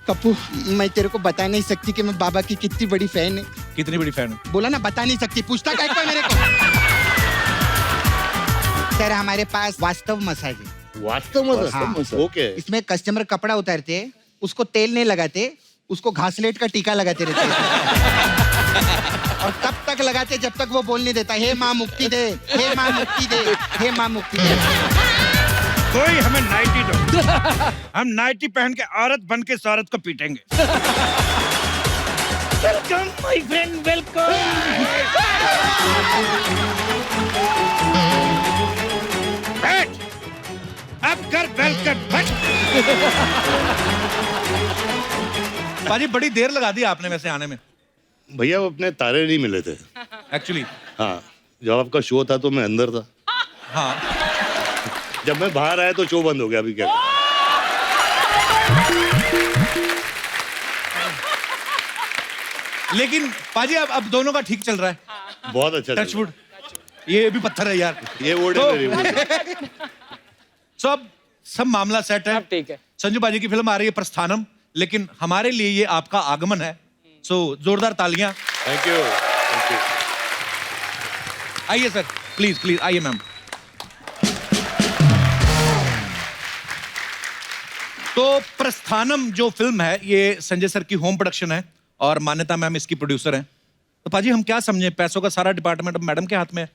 कप्पू, मैं तेरे को बता नहीं सकती कि मैं बाबा की कितनी बड़ी फैन है। कितनी बड़ी फैन है? बोला ना, बता नहीं सकती। पूछता क्या है मेरे को? सर, हमारे पास वास्तव मसाज है। वास्तव में? हाँ। ओके। इसमें कस्टमर कपड़ा उतारते हैं, उसको तेल नहीं लगाते, उसको घासलेट का टीका लगाते रहते हैं। और तब तक लगाते जब तक वो बोल नहीं देता, हे माँ मुक्ति दे, हे माँ मुक्ति दे, हे माँ मुक्ति दे। कोई हमें नाइटी दो, हम नाइटी पहन के औरत बन के इस औरत को पीटेंगे। Welcome my friend, welcome. बैठ, अब कर वेलकम। बैठ। पाजी, बड़ी देर लगा दी आपने वैसे आने में। भैया वो अपने तारे नहीं मिले थे एक्चुअली। हाँ, जब आपका शो था तो मैं अंदर था। हाँ, जब मैं बाहर आया तो शो बंद हो गया। अभी क्या? लेकिन पाजी अब दोनों का ठीक चल रहा है। बहुत अच्छा। टचवुड। ये भी पत्थर है यार। ये वोट है मेरी वोट। सो अब सब मामला सेट है। ठीक है। संजू बाजी की फिल्म आ रही है प्रस्थानम, लेकिन हमारे लिए ये आपका आगमन है। सो जोरदार तालियां। Thank you. आइए सर, प्लीज प्लीज आइए मैम। तो प्रस्थानम जो फिल्म है ये संजय सर की होम प्रोडक्शन है और मान्यता मैम इसकी प्रोड्यूसर हैं। तो पाजी हम क्या समझे, पैसों का सारा डिपार्टमेंट अब मैडम के हाथ में है।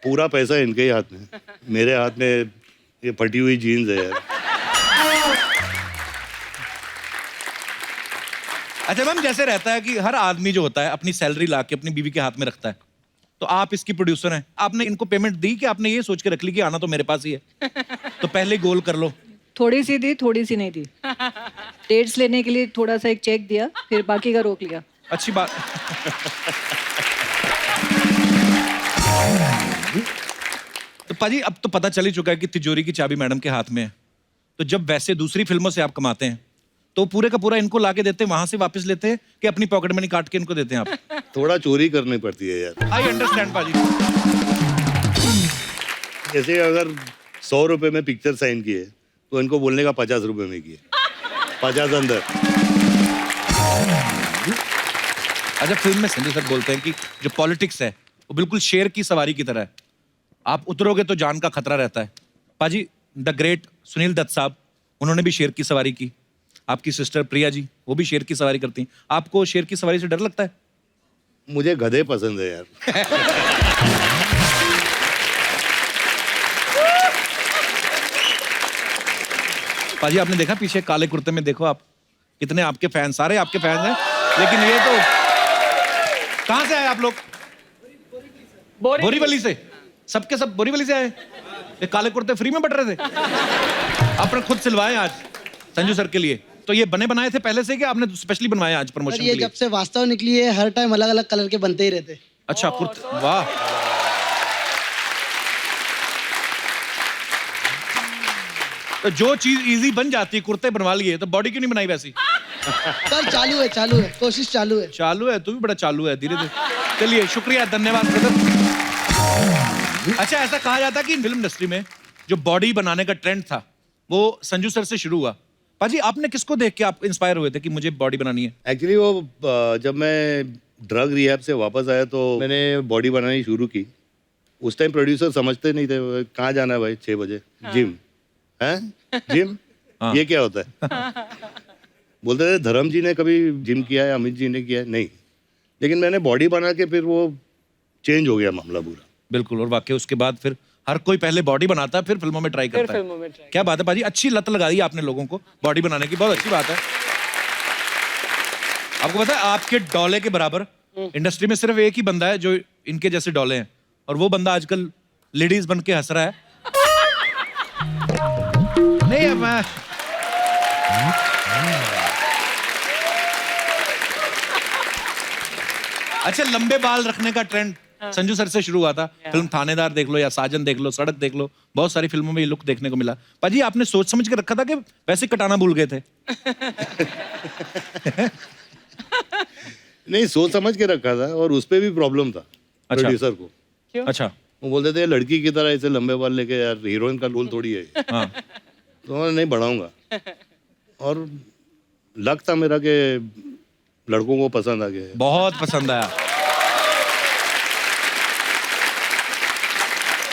पूरा पैसा इनके ही हाथ में। मेरे हाथ में ये फटी हुई जीन्स है यार। अच्छा मैम, जैसे रहता है कि हर आदमी जो होता है अपनी सैलरी ला के अपनी बीवी के हाथ में रखता है, तो आप इसकी प्रोड्यूसर हैं, आपने इनको पेमेंट दी कि आपने ये सोच के रख ली कि आना तो मेरे पास ही है, तो पहले गोल कर लो। थोड़ी सी दी, थोड़ी सी नहीं दी। डेट्स लेने के लिए थोड़ा सा एक चेक दिया, फिर बाकी का रोक लिया। अच्छी बात। तो पाजी अब तो पता चल ही चुका है कि तिजोरी की चाबी मैडम के हाथ में है। तो जब वैसे दूसरी फिल्मों से आप कमाते हैं तो पूरे का पूरा इनको लाके देते हैं, वहां से वापस लेते हैं कि अपनी पॉकेट मनी काट के इनको देते हैं आप? थोड़ा चोरी करनी पड़ती है यार। आई अंडरस्टैंड पाजी। जैसे अगर 100 रुपए में पिक्चर साइन किए तो इनको बोलने का 50 रुपए में किए। 50 अंदर। अच्छा, फिल्म में संजय सर बोलते हैं कि जो पॉलिटिक्स है वो बिल्कुल शेर की सवारी की तरह है, आप उतरोगे तो जान का खतरा रहता है। पाजी, द ग्रेट सुनील दत्त साहब, उन्होंने भी शेर की सवारी की। आपकी सिस्टर प्रिया जी, वो भी शेर की सवारी करती हैं। आपको शेर की सवारी से डर लगता है? मुझे गधे पसंद है यार। पाजी आपने देखा पीछे काले कुर्ते में, देखो आप कितने आपके फैन, सारे आपके फैन हैं, लेकिन ये तो कहां से आए आप लोग? बोरीवली से। सबके सब बोरीवली से आए। ये काले कुर्ते फ्री में बट रहे थे? आपने खुद सिलवाए आज संजू सर के लिए? तो ये बने बनाए थे पहले से कि आपने स्पेशली बनवाए आज प्रमोशन के लिए? जब से वास्तव निकली है हर टाइम अलग अलग कलर के बनते ही रहते। अच्छा, कुर्ते, वाह। तो जो चीज इजी बन जाती है, कुर्ते बनवा लिए, तो बॉडी क्यों नहीं बनाई वैसी? सर चालू है, कोशिश चालू है। चालू है, तू भी बड़ा चालू है, धीरे धीरे। चलिए, शुक्रिया, धन्यवाद ब्रदर। अच्छा, ऐसा कहा जाता है कि फिल्म इंडस्ट्री में जो बॉडी बनाने का ट्रेंड था वो संजू सर से शुरू हुआ। पाजी, आपने किसको देख के आप इंस्पायर हुए थे कि मुझे बॉडी बनानी है? एक्चुअली वो जब मैं ड्रग रिहैब से वापस आया तो मैंने बॉडी बनानी शुरू की। उस टाइम प्रोड्यूसर समझते नहीं थे, कहाँ जाना है भाई 6 बजे? जिम है? जिम? ये क्या होता है? बोलते थे धर्म जी ने कभी जिम किया है, अमित जी ने किया है? नहीं। लेकिन मैंने बॉडी बना के फिर वो चेंज हो गया मामला पूरा। बिल्कुल, और वाकई उसके बाद फिर हर कोई पहले बॉडी बनाता है, फिर फिल्मों में ट्राई करता है। क्या बात है पाजी, अच्छी लत लगा दी आपने लोगों को बॉडी बनाने की, बहुत अच्छी बात है। आपको पता है आपके डोले के बराबर इंडस्ट्री में सिर्फ एक ही बंदा है जो इनके जैसे डोले हैं, और वो बंदा आजकल लेडीज बन के हंस रहा है। नहीं है मैं अच्छा, लंबे बाल रखने का ट्रेंड संजू सर से शुरू हुआ था। फिल्म थानेदार देख लो या साजन देख लो, सड़क देख लो, बहुत सारी फिल्मों में ये लुक देखने को मिला। पाजी, आपने सोच समझ के रखा था कि वैसे कटाना भूल गए थे? नहीं, सोच समझ के रखा था, और उस पे भी प्रॉब्लम था प्रोड्यूसर को। क्यों? अच्छा, वो बोलते थे लड़की की तरह ऐसे लंबे बाल लेके यार हीरोइन का रोल थोड़ी है। हाँ। तो नहीं बढ़ाऊंगा। और लक था मेरा कि लड़कों को पसंद आ गया। बहुत पसंद आया।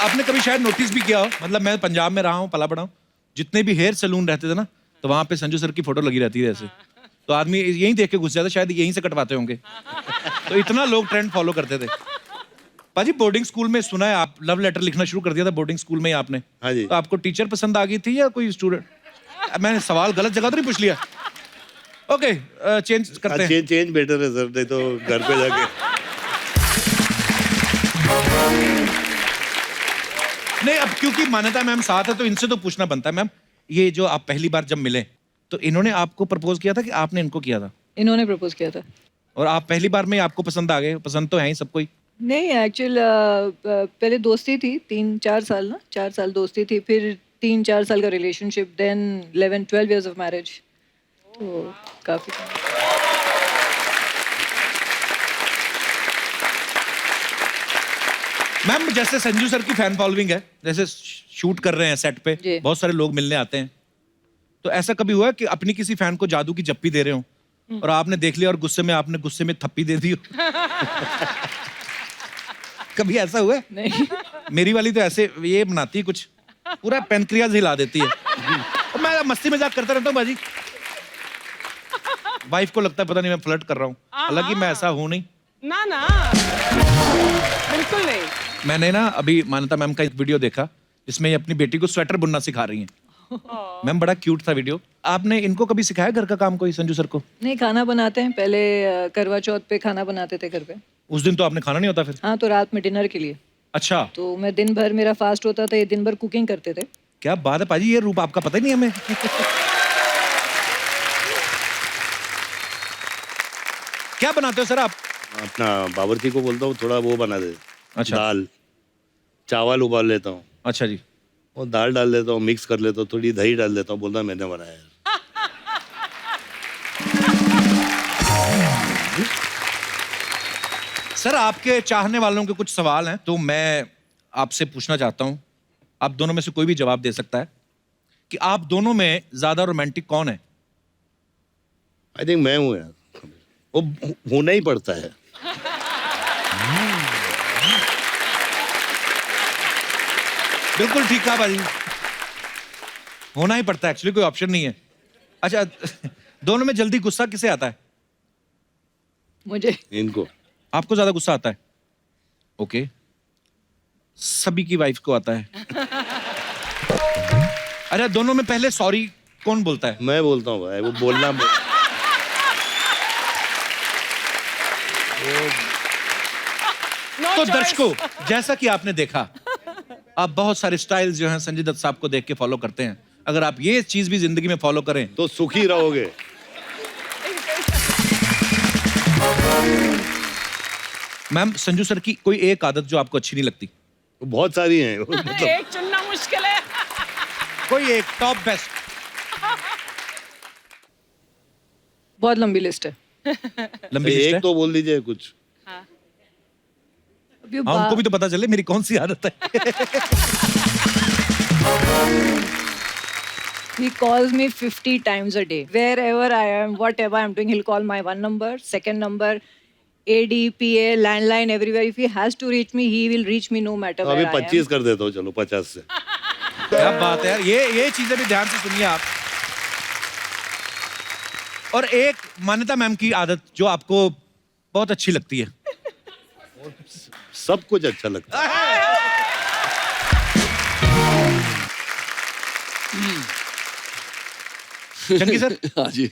आपने कभी शायद नोटिस भी किया हो, मतलब मैं पंजाब में रहा हूँ, पला बड़ा हूँ, जितने भी हेयर सैलून रहते थे ना, तो वहां पे संजू सर की फोटो लगी रहती है ऐसे, तो आदमी यहीं देख के घुस जाता, शायद यहीं से कटवाते होंगे। तो इतना लोग ट्रेंड फॉलो करते थे। पाजी बोर्डिंग स्कूल में सुना है आप लव लेटर लिखना शुरू कर दिया था बोर्डिंग स्कूल में ही आपने? हाँ जी। तो आपको टीचर पसंद आ गई थी या कोई स्टूडेंट? मैंने सवाल गलत जगह तो नहीं पूछ लिया? ओके, चेंज करते हैं। चेंज बेटर है सर, नहीं तो घर पे जाके। नहीं, अब क्योंकि मान्यता मैम साथ है तो इनसे तो पूछना बनता है। मैम, ये जो आप पहली बार जब मिले तो इन्होंने आपको प्रपोज किया था कि आपने इनको किया था? इन्होंने प्रपोज किया था। और आप पहली बार में आपको पसंद आ गए? पसंद तो है ही सबको ही। नहीं, एक्चुअल पहले दोस्ती थी 3-4 साल ना, 4 साल दोस्ती थी, फिर 3-4 साल का relationship, then 11-12 years of marriage, तो काफी। मैम, जैसे संजू सर की फैन फॉलोइंग है, जैसे शूट कर रहे हैं सेट पे, जी। बहुत सारे लोग मिलने आते हैं, तो ऐसा कभी हुआ है कि अपनी किसी फैन को जादू की जप्पी दे रहे हो और आपने देख लिया और आपने गुस्से में थप्पी दे दी हो? कभी ऐसा हुआ है? नहीं। मेरी वाली तो ऐसे ये बनाती है कुछ, पूरा पेनक्रियाज हिला देती है। और मैं मस्ती मजाक करता रहता हूँ बाजी। वाइफ को लगता है पता नहीं मैं फ्लर्ट कर रहा हूँ, हालांकि मैं ऐसा हूँ नहीं। ना ना, बिल्कुल नहीं। मैंने ना अभी मान्यता मैम का एक वीडियो देखा जिसमें ये अपनी बेटी को स्वेटर बुनना सिखा रही हैं। मैम, बड़ा क्यूट था वीडियो। आपने इनको कभी सिखाया घर का काम कोई, संजू सर को? नहीं, खाना बनाते हैं पहले, करवा चौथ पे खाना बनाते थे घर पे। उस दिन तो आपने खाना नहीं होता फिर? हाँ, तो रात में डिनर के लिए। अच्छा, तो मैं दिन भर, मेरा फास्ट होता था, ये दिन भर कुकिंग करते थे। क्या बात है पाजी, ये रूप आपका पता ही नहीं हमें। क्या बनाते हो सर आप? अपना बावर्ची को बोलता हूँ थोड़ा वो बना दे। अच्छा। दाल चावल उबाल लेता हूँ, अच्छा जी। वो दाल डाल देता हूँ, मिक्स कर लेता हूँ, थोड़ी दही डाल देता हूँ, बोलता मैंने बनाया है। सर, आपके चाहने वालों के कुछ सवाल हैं तो मैं आपसे पूछना चाहता हूं। आप दोनों में से कोई भी जवाब दे सकता है कि आप दोनों में ज्यादा रोमांटिक कौन है? आई थिंक मैं हूँ यार, वो होना ही पड़ता है। बिल्कुल ठीक कहा भाई, होना ही पड़ता है, एक्चुअली कोई ऑप्शन नहीं है। अच्छा, दोनों में जल्दी गुस्सा किसे आता है? मुझे। इनको। आपको ज्यादा गुस्सा आता है? ओके, सभी की वाइफ को आता है। अरे, दोनों में पहले सॉरी कौन बोलता है? मैं बोलता हूँ भाई, वो बोलना तो दर्शकों, जैसा कि आपने देखा, आप बहुत सारे स्टाइल्स जो हैं संजय दत्त साहब को देख के फॉलो करते हैं। अगर आप ये चीज भी जिंदगी में फॉलो करें तो सुखी रहोगे। मैम, संजू सर की कोई एक आदत जो आपको अच्छी नहीं लगती? बहुत सारी हैं। एक चुनना मुश्किल है। कोई एक टॉप बेस्ट? बहुत लंबी लिस्ट है। लंबी लिस्ट है? एक तो बोल दीजिए कुछ। अभी हाँ, उनको भी तो पता चले मेरी कौन सी आदत है। He calls me 50 times a day. Wherever I am, whatever I'm doing, he'll call my one number, second number, AD, PA, landline, everywhere. If he has to reach me, he will reach me no matter तो अभी where I am. 25 कर देता हूँ, चलो 50 से। क्या बात है यार, ये चीजें भी ध्यान से सुनिए आप। और एक मान्यता मैम की आदत जो आपको बहुत अच्छी लगती है? सब कुछ अच्छा लगता है। चंकी सर, हाँ जी,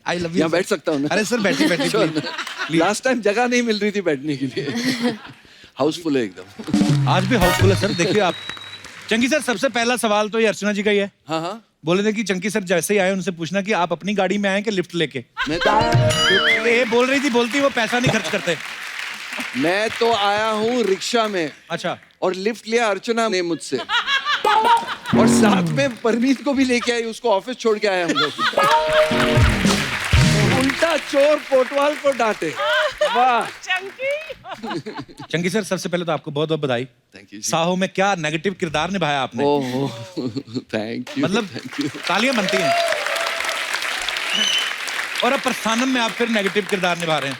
आई लव यू। यहाँ बैठ सकता हूँ ना? अरे सर, बैठिए बैठिए प्लीज। लास्ट टाइम जगह नहीं मिल रही थी बैठने के लिए। हाउसफुल है एकदम। आज भी हाउसफुल है सर, देखिए आप। चंकी सर, सबसे पहला सवाल तो ये अर्चना जी का ही है। हाँ हाँ, बोले थे कि चंकी सर जैसे ही आए उनसे पूछना कि आप अपनी गाड़ी में आए कि लिफ्ट लेके? मैं तो ये बोल रही थी, बोलती वो पैसा नहीं खर्च करते। मैं तो आया हूँ रिक्शा में अच्छा, और लिफ्ट लिया अर्चना ने मुझसे, और साथ में परमीत को भी लेके आई, उसको ऑफिस छोड़ के आए हम लोग। उल्टा चोर कोतवाल को डांटे। वाह चंकी सर, सबसे पहले तो आपको बहुत बहुत बधाई। Thank you. साहो में क्या नेगेटिव किरदार निभाया आपने, ओह थैंक यू, मतलब थैंक यू। तालियां बनती हैं। और अब प्रस्थानम में आप फिर नेगेटिव किरदार निभा रहे हैं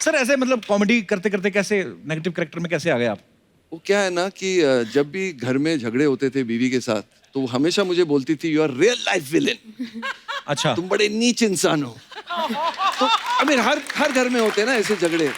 सर। ऐसे मतलब कॉमेडी करते करते कैसे नेगेटिव कैरेक्टर में कैसे आ गए आप? वो क्या है ना कि जब भी घर में झगड़े होते थे बीवी के साथ, तो वो हमेशा मुझे बोलती थी, you are real life villain. अच्छा। तुम बड़े नीच इंसान हो। तो आई मीन हर घर में होते हैं ना ऐसे झगड़े।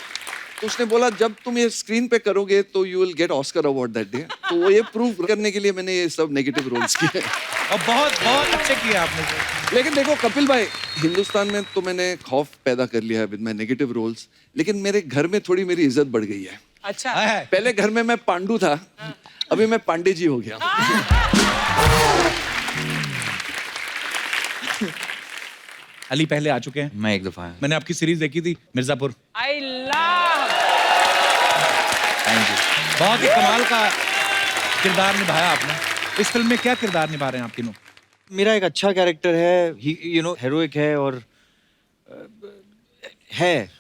तो उसने बोला जब तुम ये स्क्रीन पे करोगे तो you will get Oscar award that day. तो वो ये प्रूव करने के लिए मैंने ये सब नेगेटिव रोल्स किए। और बहुत बहुत अच्छे किए आपने सर। लेकिन देखो कपिल भाई, हिंदुस्तान में तो मैंने खौफ पैदा कर लिया है विद माय नेगेटिव रोल्स, लेकिन मेरे घर में थोड़ी मेरी इज्जत बढ़ गई है। अच्छा। है। पहले घर में मैं पांडु था, अभी मैं पांडे जी हो गया। अली पहले आ चुके हैं। मैं एक दफा आया। मैंने आपकी सीरीज देखी थी Mirzapur. I love. Thank you. बहुत ही कमाल का किरदार निभाया आपने। इस फिल्म में क्या किरदार निभा रहे हैं आप तीनों? मेरा एक अच्छा कैरेक्टर है, यू नो हेरोइक है और है।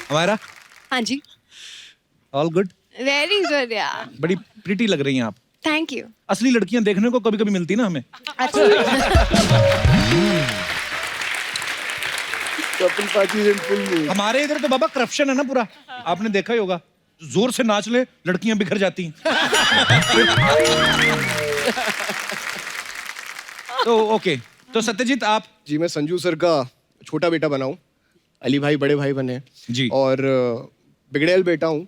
हमारा हाँ जी, ऑल गुड। वेरी गुड यार, बड़ी प्रिटी लग रही हैं आप। Thank you. असली लड़कियां देखने को कभी कभी मिलती ना हमें। कपिल पाजी इन फुल मूड। हमारे इधर तो बाबा करप्शन है ना पूरा, आपने देखा ही होगा। जोर से नाच ले लड़कियां बिखर जाती हैं। तो ओके, तो सत्यजीत आप? जी मैं संजू सर का छोटा बेटा बना हूँ, अली भाई बड़े भाई बने जी। और बिगड़ैल बेटा हूँ,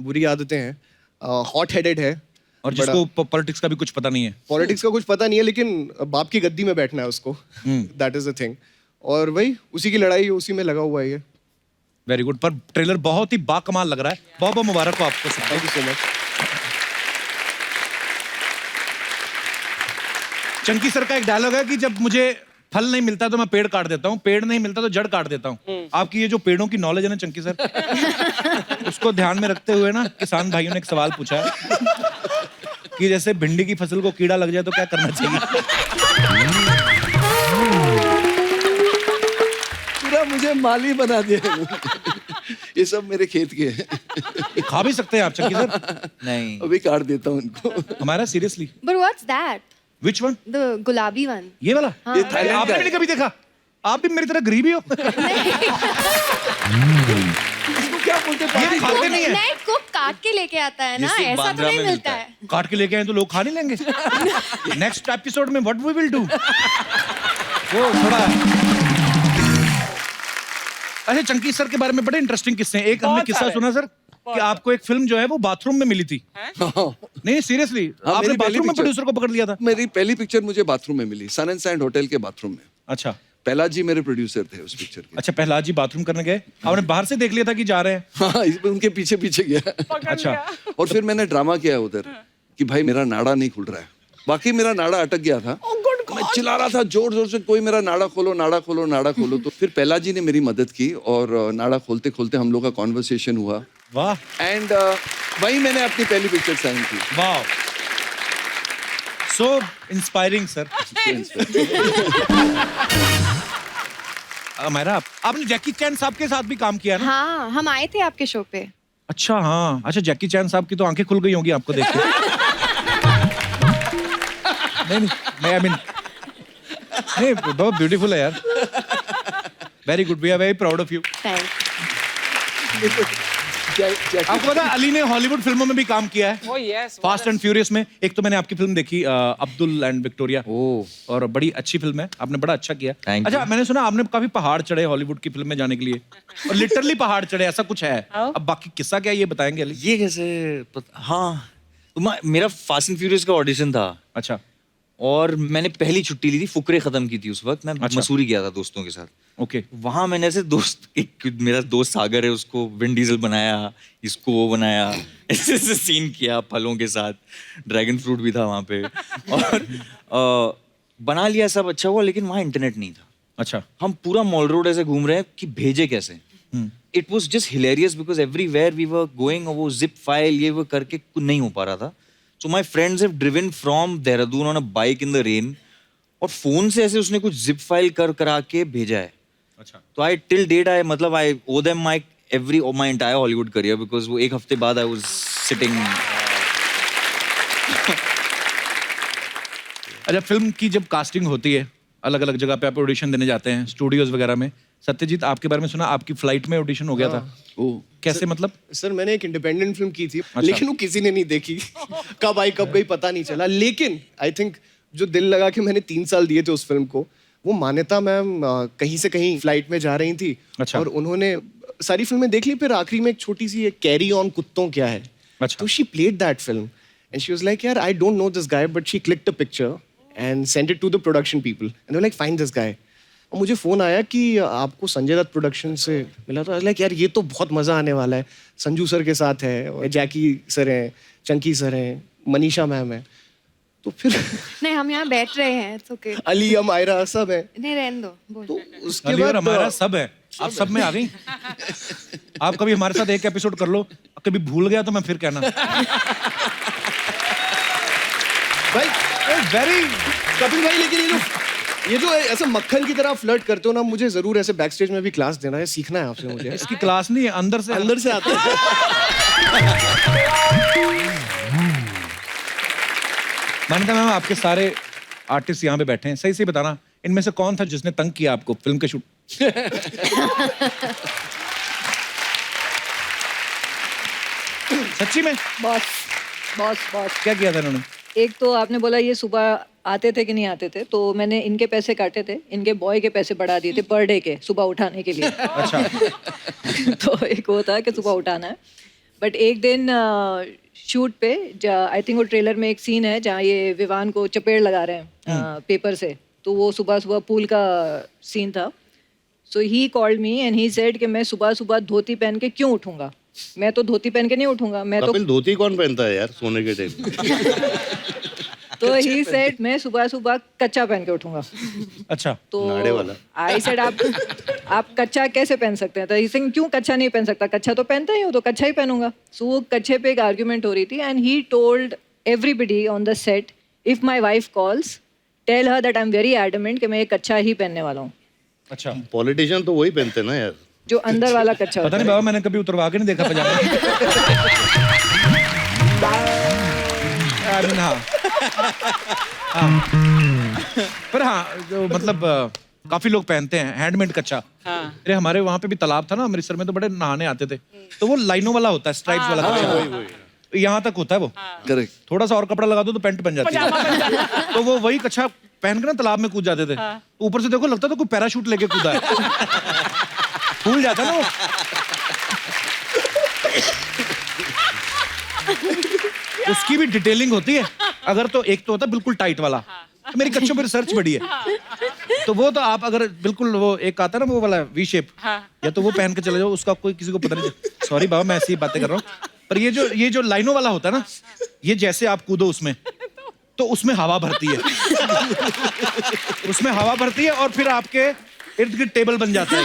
बुरी आदतें हैं, हॉट हेडेड है और जिसको पॉलिटिक्स का भी कुछ पता नहीं है। पॉलिटिक्स का कुछ पता नहीं है, लेकिन बाप की गद्दी में बैठना है उसको, दैट इज द थिंग। और वही उसी की लड़ाई, उसी में लगा हुआ है ये। Very good. पर ट्रेलर बहुत ही बाकमाल लग रहा है। बहुत बहुत मुबारक हो आपको। Thank you so much. Chunky sir का एक डायलॉग है कि जब मुझे फल नहीं मिलता तो मैं पेड़ काट देता हूँ, पेड़ नहीं मिलता तो जड़ काट देता हूँ। आपकी ये जो पेड़ों की नॉलेज है ना चंकी सर, उसको ध्यान में रखते हुए ना किसान भाइयों ने एक सवाल पूछा है कि जैसे भिंडी की फसल को कीड़ा लग जाए तो क्या करना चाहिए? पूरा मुझे माली बना दिया। ये सब मेरे खेत के हैं। खा भी सकते हैं आप चंकी सर? नहीं। अभी काट देता हूँ उनको। हमारा seriously. But what's that? Which one? The गुलाबी one. ये वाला? ये थाईलैंड आपने का भी है। नहीं कभी देखा? आप भी मेरी तरह गरीबी हो। इसको क्या बोलते हैं? ये खाते नहीं है। नहीं, कुक काट के लेके आता है ना, ये सिर्फ ऐसा तो बांद्रा नहीं में मिलता मिलता है। काट के लेके आए तो लोग खा नहीं लेंगे। नेक्स्ट एपिसोड में व्हाट वी विल डू, वो थोड़ा। अच्छा, चंकी सर के बारे में बड़े इंटरेस्टिंग किस्से हैं। एक हमने बहुत किस्सा सारे। सुना सर कि आपको एक फिल्म जो है वो बाथरूम में मिली थी। नहीं सीरियसली, हाँ, आपने मेरी पहली बाथरूम में पिक्चर। प्रोड्यूसर को पकड़ लिया था। मेरी पहली पिक्चर मुझे बाथरूम में मिली, सन एंड सैंड होटल के बाथरूम में। अच्छा पहला जी मेरे प्रोड्यूसर थे उस पिक्चर के। अच्छा, पहला जी बाथरूम करने गए, आपने बाहर से देख लिया था कि जा रहे हैं? हाँ, उनके पीछे पीछे गया। अच्छा। और फिर मैंने ड्रामा किया उधर कि भाई मेरा नाड़ा नहीं खुल रहा है। बाकी मेरा नाड़ा अटक गया था। मैं चिल्ला रहा था जोर जोर से, कोई मेरा नाड़ा खोलो, नाड़ा खोलो, नाड़ा खोलो। तो फिर पहला जी ने मेरी मदद की और नाड़ा खोलते खोलते हम लोग का कॉन्वर्सेशन हुआ। वाह। एंड वही मैंने अपनी पहली पिक्चर साइन की। वाह, सो इंस्पायरिंग सर। मेरा आपने जैकी चैन साहब के साथ भी काम किया ना? हाँ, हम आए थे आपके शो पे। अच्छा हाँ, अच्छा जैकी चैन साहब की तो आंखें खुल गई होंगी आपको देख के। नहीं मैं आई मीन नहीं, बहुत ब्यूटीफुल है यार। Very good, we are very proud of you. Thank. आपको पता है अली ने हॉलीवुड फिल्मों में भी काम किया है। Oh yes. Fast and furious में। एक तो मैंने आपकी फिल्म देखी अब्दुल एंड विक्टोरिया, और बड़ी अच्छी फिल्म है, आपने बड़ा अच्छा किया। Thank अच्छा you. मैंने सुना आपने काफी पहाड़ चढ़े हॉलीवुड की फिल्म में जाने के लिए, और लिटरली पहाड़ चढ़े, ऐसा कुछ है? अब बाकी किस्सा क्या है ये बताएंगे अली? ये कैसे हाँ, मेरा फास्ट एंड फ्यूरियस का ऑडिशन था। अच्छा। और मैंने पहली छुट्टी ली थी, फुकरे खत्म की थी उस वक्त। मैं अच्छा। मसूरी गया था दोस्तों के साथ। ओके। वहां मैंने ऐसे दोस्त, एक मेरा दोस्त सागर है, उसको विन डीजल बनाया, इसको वो बनाया, ऐसे ऐसे सीन किया फलों के साथ। ड्रैगन फ्रूट भी था वहां पे। और बना लिया, सब अच्छा हुआ, लेकिन वहां इंटरनेट नहीं था। अच्छा। हम पूरा मॉल रोड ऐसे घूम रहे हैं कि भेजे कैसे। It was just hilarious because everywhere we were going, और वो जिप फाइल ये वो करके कुछ नहीं हो पा रहा था। So my friends have driven from Dehradun on a bike in the rain, और फोन से ऐसे उसने कुछ जिप फाइल करा के भेजा है। अच्छा। तो आई टिल डेट आई मतलब I owe them my entire Hollywood career, because वो एक हफ्ते बाद आई वाज सिटिंग। अच्छा, फिल्म की जब कास्टिंग होती है, अलग अलग जगह पे आप ऑडिशन देने जाते हैं, स्टूडियोज वगैरह में, सत्यजीत आपके बारे में सुना आपकी फ्लाइट में ऑडिशन हो गया था? ओ कैसे मतलब? सर मैंने एक इंडिपेंडेंट फिल्म की थी, लेकिन वो किसी ने नहीं देखी। कब आई कब गई पता नहीं चला। लेकिन आई थिंक जो दिल लगा के मैंने 3 साल दिए थे उस फिल्म को, वो मान्यता मैम कहीं से कहीं फ्लाइट में जा रही थी। अच्छा। और उन्होंने सारी फिल्में देख ली, फिर आखिरी में एक छोटी सी कैरी ऑन कुत्तों क्या है, अच्छा। तो she played that film and she was like यार I don't know this guy but she clicked a picture and send it to the production people and they were like find this guy. और मुझे phone आया कि आपको Sanjay Dutt production से मिला, तो like यार ये तो बहुत मजा आने वाला है, संजू सर के साथ है, और जैकी सर हैं, चंकी सर हैं, मनीषा मैम है। तो फिर नहीं हम यहाँ बैठ रहे हैं, it's okay. अली अमायरा सब है। नहीं रहने दो, बोल। तो उसके अली और बाद हमारा सब है, आप सब में आ गई। आप कभी हमारे साथ एक एपिसोड कर लो, कभी भूल गया तो मैं फिर कहना। भाई वेरी कपिल भाई, लेकिन ये जो ऐसे मक्खन की तरह फ्लर्ट करते हो ना, मुझे जरूर ऐसे बैक स्टेज में भी क्लास देना है, सीखना है आपसे मुझे। इसकी क्लास नहीं है, अंदर से आता है। मान्यता मैम, आपके सारे आर्टिस्ट यहाँ पे बैठे हैं, सही से बताना इनमें से कौन था जिसने तंग किया आपको फिल्म के शूट? सच्ची में? बॉस बॉस बॉस क्या किया था इन्होंने? एक तो आपने बोला ये सुबह आते थे कि नहीं आते थे, तो मैंने इनके पैसे काटे थे, इनके बॉय के पैसे बढ़ा दिए थे पर डे के, सुबह उठाने के लिए। अच्छा। तो एक वो था कि सुबह उठाना है। बट एक दिन शूट पे आई थिंक वो ट्रेलर में एक सीन है जहाँ ये विवान को चपेड़ लगा रहे हैं पेपर से, तो वो सुबह सुबह पूल का सीन था। So he called me and he said कि मैं सुबह सुबह धोती पहन के क्यों उठूंगा, मैं तो धोती पहन के नहीं उठूंगा, मैं तो कपिल धोती कौन पहनता है यार सोने के टाइम? तो ही सेड मैं सुबह सुबह कच्चा पहन के उठूंगा। अच्छा। तो नाड़े वाला। आई सेड आप कच्चा कैसे पहन सकते हैं? तो ही सेइंग क्यों कच्चा नहीं पहन सकता, कच्चा तो पहनता ही हो, तो कच्चा ही पहनूंगा। सो वो कच्चे पे एक आर्ग्यूमेंट हो रही थी and he told everybody on the set if my wife calls tell her that I am very adamant कि मैं ये कच्चा ही पहनने वाला हूँ। अच्छा। पॉलिटिशियन तो वही पहनते हैं ना यार। जो अंदर वाला कच्चा पता होता नहीं है। बाबा, मैंने कभी उतरवा के नहीं देखा पजामा। I mean, हाँ। पर हाँ, जो मतलब काफी लोग पहनते हैं हैंडमेड कच्चा। अरे हमारे वहाँ पे भी तालाब था ना अमृतसर में, तो बड़े नहाने आते थे, तो वो लाइनों वाला होता है, स्ट्राइप्स वाला कच्चा, यहाँ तक होता है वो। करेक्ट। थोड़ा सा और कपड़ा लगा दो तो पैंट बन जाती है। तो वो वही कच्चा पहन के ना तालाब में कूद जाते थे। ऊपर से देखो लगता था कोई पैराशूट लेके कूदा है। भूल जाता ना वो। उसकी भी डिटेलिंग होती है। अगर तो एक तो होता है बिल्कुल टाइट वाला, तो मेरी कच्चों पे रिसर्च बड़ी है, तो वो तो आप अगर बिल्कुल वो एक आता है ना वो वाला वी शेप, या तो वो पहन के चले जाओ, उसका कोई किसी को पता नहीं। सॉरी बाबा, मैं ऐसी ही बातें कर रहा हूँ। पर ये जो लाइनों वाला होता है ना, ये जैसे आप कूदो उसमें, तो उसमें हवा भरती है। उसमें हवा भरती है और फिर आपके इर्द गिर्द टेबल बन जाता है।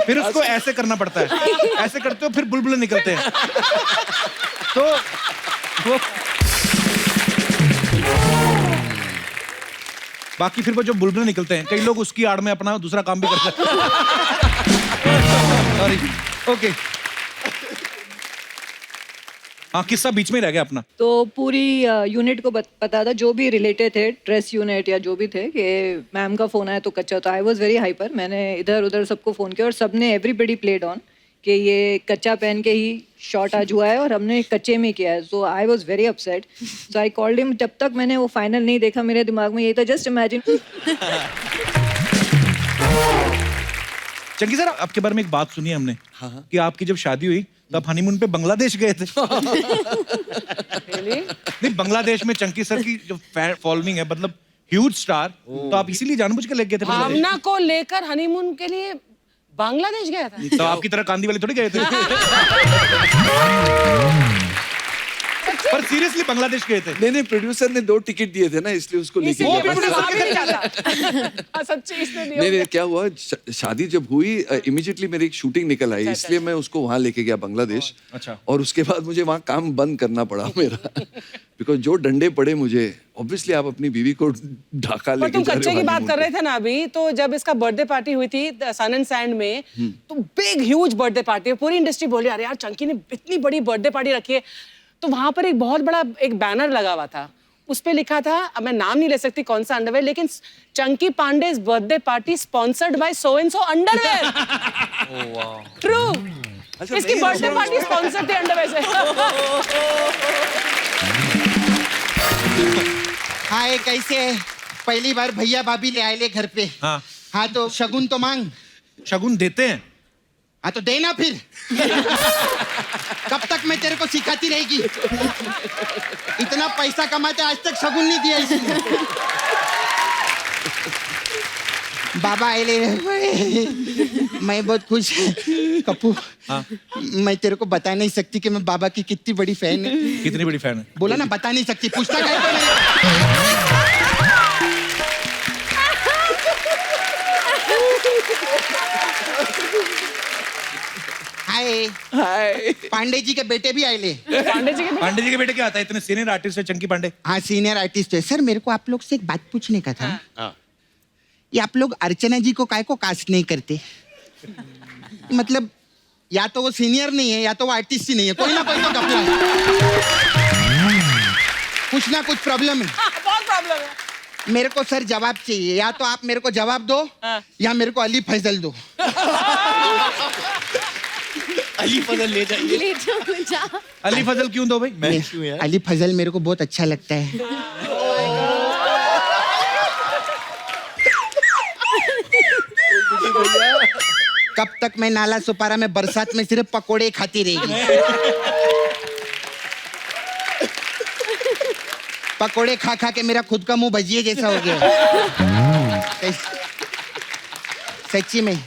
फिर उसको ऐसे करना पड़ता है, ऐसे करते हो फिर बुलबुले निकलते हैं। तो वो बाकी फिर वो जो बुलबुले निकलते हैं, कई लोग उसकी आड़ में अपना दूसरा काम भी करते हैं। Sorry, okay. हाँ, किस्सा बीच में रह गया अपना। तो पूरी यूनिट को पता था, जो भी रिलेटेड थे, ड्रेस यूनिट या जो भी थे, कि मैम का फोन आया तो कच्चा। तो आई वाज वेरी हाइपर, मैंने इधर उधर सबको फोन किया और सबने एवरीबडी प्लेड ऑन कि ये कच्चा पहन के ही शॉट आज हुआ है और हमने कच्चे में किया है। So I was very upset, so I called him. जब तक मैंने वो फाइनल नहीं देखा, मेरे दिमाग में यही था, जस्ट इमेजिन। चंकी सर, आपके बारे में एक बात सुनी हमने कि आपकी जब शादी हुई तो आप हनीमून पे बांग्लादेश गए थे। नहीं, बांग्लादेश में चंकी सर की जो फॉलोइंग है, मतलब ह्यूज स्टार, तो आप इसीलिए जानबूझ के लेके गए थे बांग्लादेश? भावना को लेकर हनीमून के लिए बांग्लादेश गया था। तो आपकी तरह कांदी वाले थोड़ी गए थे। पर सीरियसली बांग्लादेश गए थे? नहीं, प्रोड्यूसर ने 2 टिकट दिए थे ना, इसलिए उसको लेके वो गया। भी प्रोड्यूसर भी नहीं जाता। सच्ची इसने दिया। नहीं, क्या हुआ, शादी जब हुई इमीडिएटली मेरी एक शूटिंग निकल आई, इसलिए मैं उसको वहां लेके गया बांग्लादेश। अच्छा। और उसके बाद मुझे वहां काम बंद करना पड़ा मेरा, बिकॉज जो डंडे पड़े मुझे। ऑब्वियसली आप अपनी बीवी को ढाका पर लेके तुम जा रहे कच्चे हो की बात honeymoon कर पे। रहे थे ना अभी, तो जब इसका बर्थडे पार्टी हुई थी सन एंड सैंड में, तो बिग ह्यूज बर्थडे पार्टी, पूरी इंडस्ट्री बोली अरे यार चंकी ने इतनी बड़ी बर्थडे पार्टी रखी है। तो वहां पर एक बहुत बड़ा एक बैनर लगा हुआ था, उस पे लिखा था, अब मैं नाम नहीं ले सकती कौन सा अंडरवेयर, लेकिन Chunky Pandey birthday party sponsored by so and so underwear. True, इसकी बर्थडे पार्टी स्पॉन्सर्ड थी अंडरवेयर से। हाय, कैसे है? पहली बार भैया भाभी ले आए ले घर पे। हाँ। हाँ तो शगुन तो मांग। शगुन देते हैं। हाँ तो देना फिर। कब तक मैं तेरे को सिखाती रहेगी? इतना पैसा कमाते आज तक शगुन नहीं दिया इसने। बाबा आए ले। मैं बहुत खुश कप्पू। हाँ। मैं तेरे को बता नहीं सकती कि मैं बाबा की कितनी बड़ी फैन है। कितनी बड़ी फैन है? बोला ना, बता नहीं सकती। पूछता क्या है तो हाय। हाय पांडे जी के बेटे भी आए ले। पांडे जी के पांडे जी के बेटे क्या आता है? इतने सीनियर आर्टिस्ट है चंकी पांडे। हाँ, सीनियर आर्टिस्ट है। सर मेरे को आप लोग से एक बात पूछने का था। हाँ। ये आप लोग अर्चना जी को काहे को कास्ट नहीं करते? मतलब या तो वो सीनियर नहीं है या तो वो आर्टिस्ट ही नहीं है, कोई ना कोई तो घपला है। कुछ ना कुछ प्रॉब्लम है। बहुत प्रॉब्लम है। मेरे को सर जवाब चाहिए, या तो आप मेरे को जवाब दो या मेरे को अली फैजल दो। अली फजल ले जाइए। ले जाओ जा। अली फजल क्यों दो भाई? मैं क्यों यार? अली फजल मेरे को बहुत अच्छा लगता है। कब तक मैं नाला सुपारा में बरसात में सिर्फ पकोड़े खाती रहेगी? पकोड़े खा खा के मेरा खुद का मुंह भजिए जैसा हो गया। सच्ची में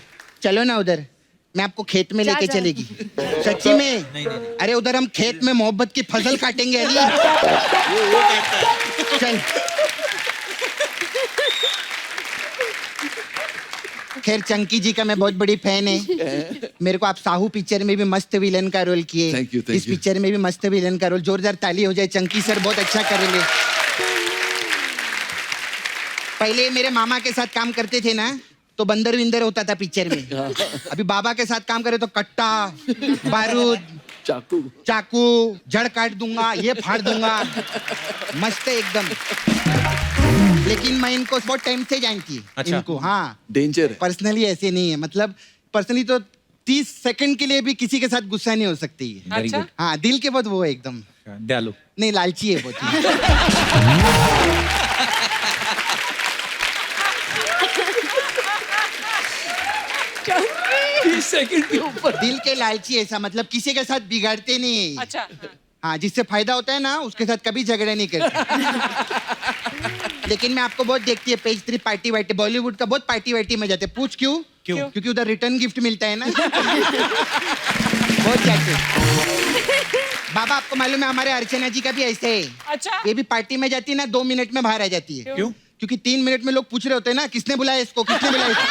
चलो ना उधर, मैं आपको खेत में लेके चलेगी। सच्ची में? अरे उधर हम खेत में मोहब्बत की फसल काटेंगे अली। चल। खैर चंकी जी का मैं बहुत बड़ी फैन है। मेरे को आप साहू पिक्चर में भी मस्त विलन का रोल किए। Thank you. इस पिक्चर में भी मस्त विलन का रोल। जोरदार ताली हो जाए। चंकी सर बहुत अच्छा कर रहे। पहले मेरे मामा के साथ काम करते थे ना तो बंदर विंदर होता था पिक्चर में। अभी बाबा के साथ काम करे तो कट्टा, बारूद, चाकू, जड़ काट दूंगा, ये फाड़ दूंगा। मस्त है एकदम। लेकिन मैं इनको बहुत टाइम से जानती हूँ। अच्छा। इनको हाँ डेंजर है। पर्सनली ऐसे नहीं है, मतलब पर्सनली तो 30 सेकंड के लिए भी किसी के साथ गुस्सा नहीं हो सकती है। Very good. हाँ, दिल के बहुत वो है एकदम। दयालु। नहीं, लालची है बहुत। सेकंड के ऊपर दिल के लालची ऐसा, मतलब किसी के साथ बिगाड़ते नहीं है। अच्छा। हाँ, जिससे फायदा होता है ना उसके साथ कभी झगड़ा नहीं करते। लेकिन मैं आपको बहुत देखती है पेज 3 पार्टी वार्टी, बॉलीवुड का बहुत पार्टी वार्टी में जाते। पूछ क्यों? क्योंकि उधर रिटर्न गिफ्ट मिलता है ना। बहुत जाते। बाबा आपको मालूम है हमारे अर्चना जी का भी ऐसे है। अच्छा। ये भी पार्टी में जाती है ना 2 मिनट में बाहर आ जाती है। क्यों? क्योंकि 3 मिनट में लोग पूछ रहे होते हैं ना किसने बुलाया इसको, किसने बुलाया इसको।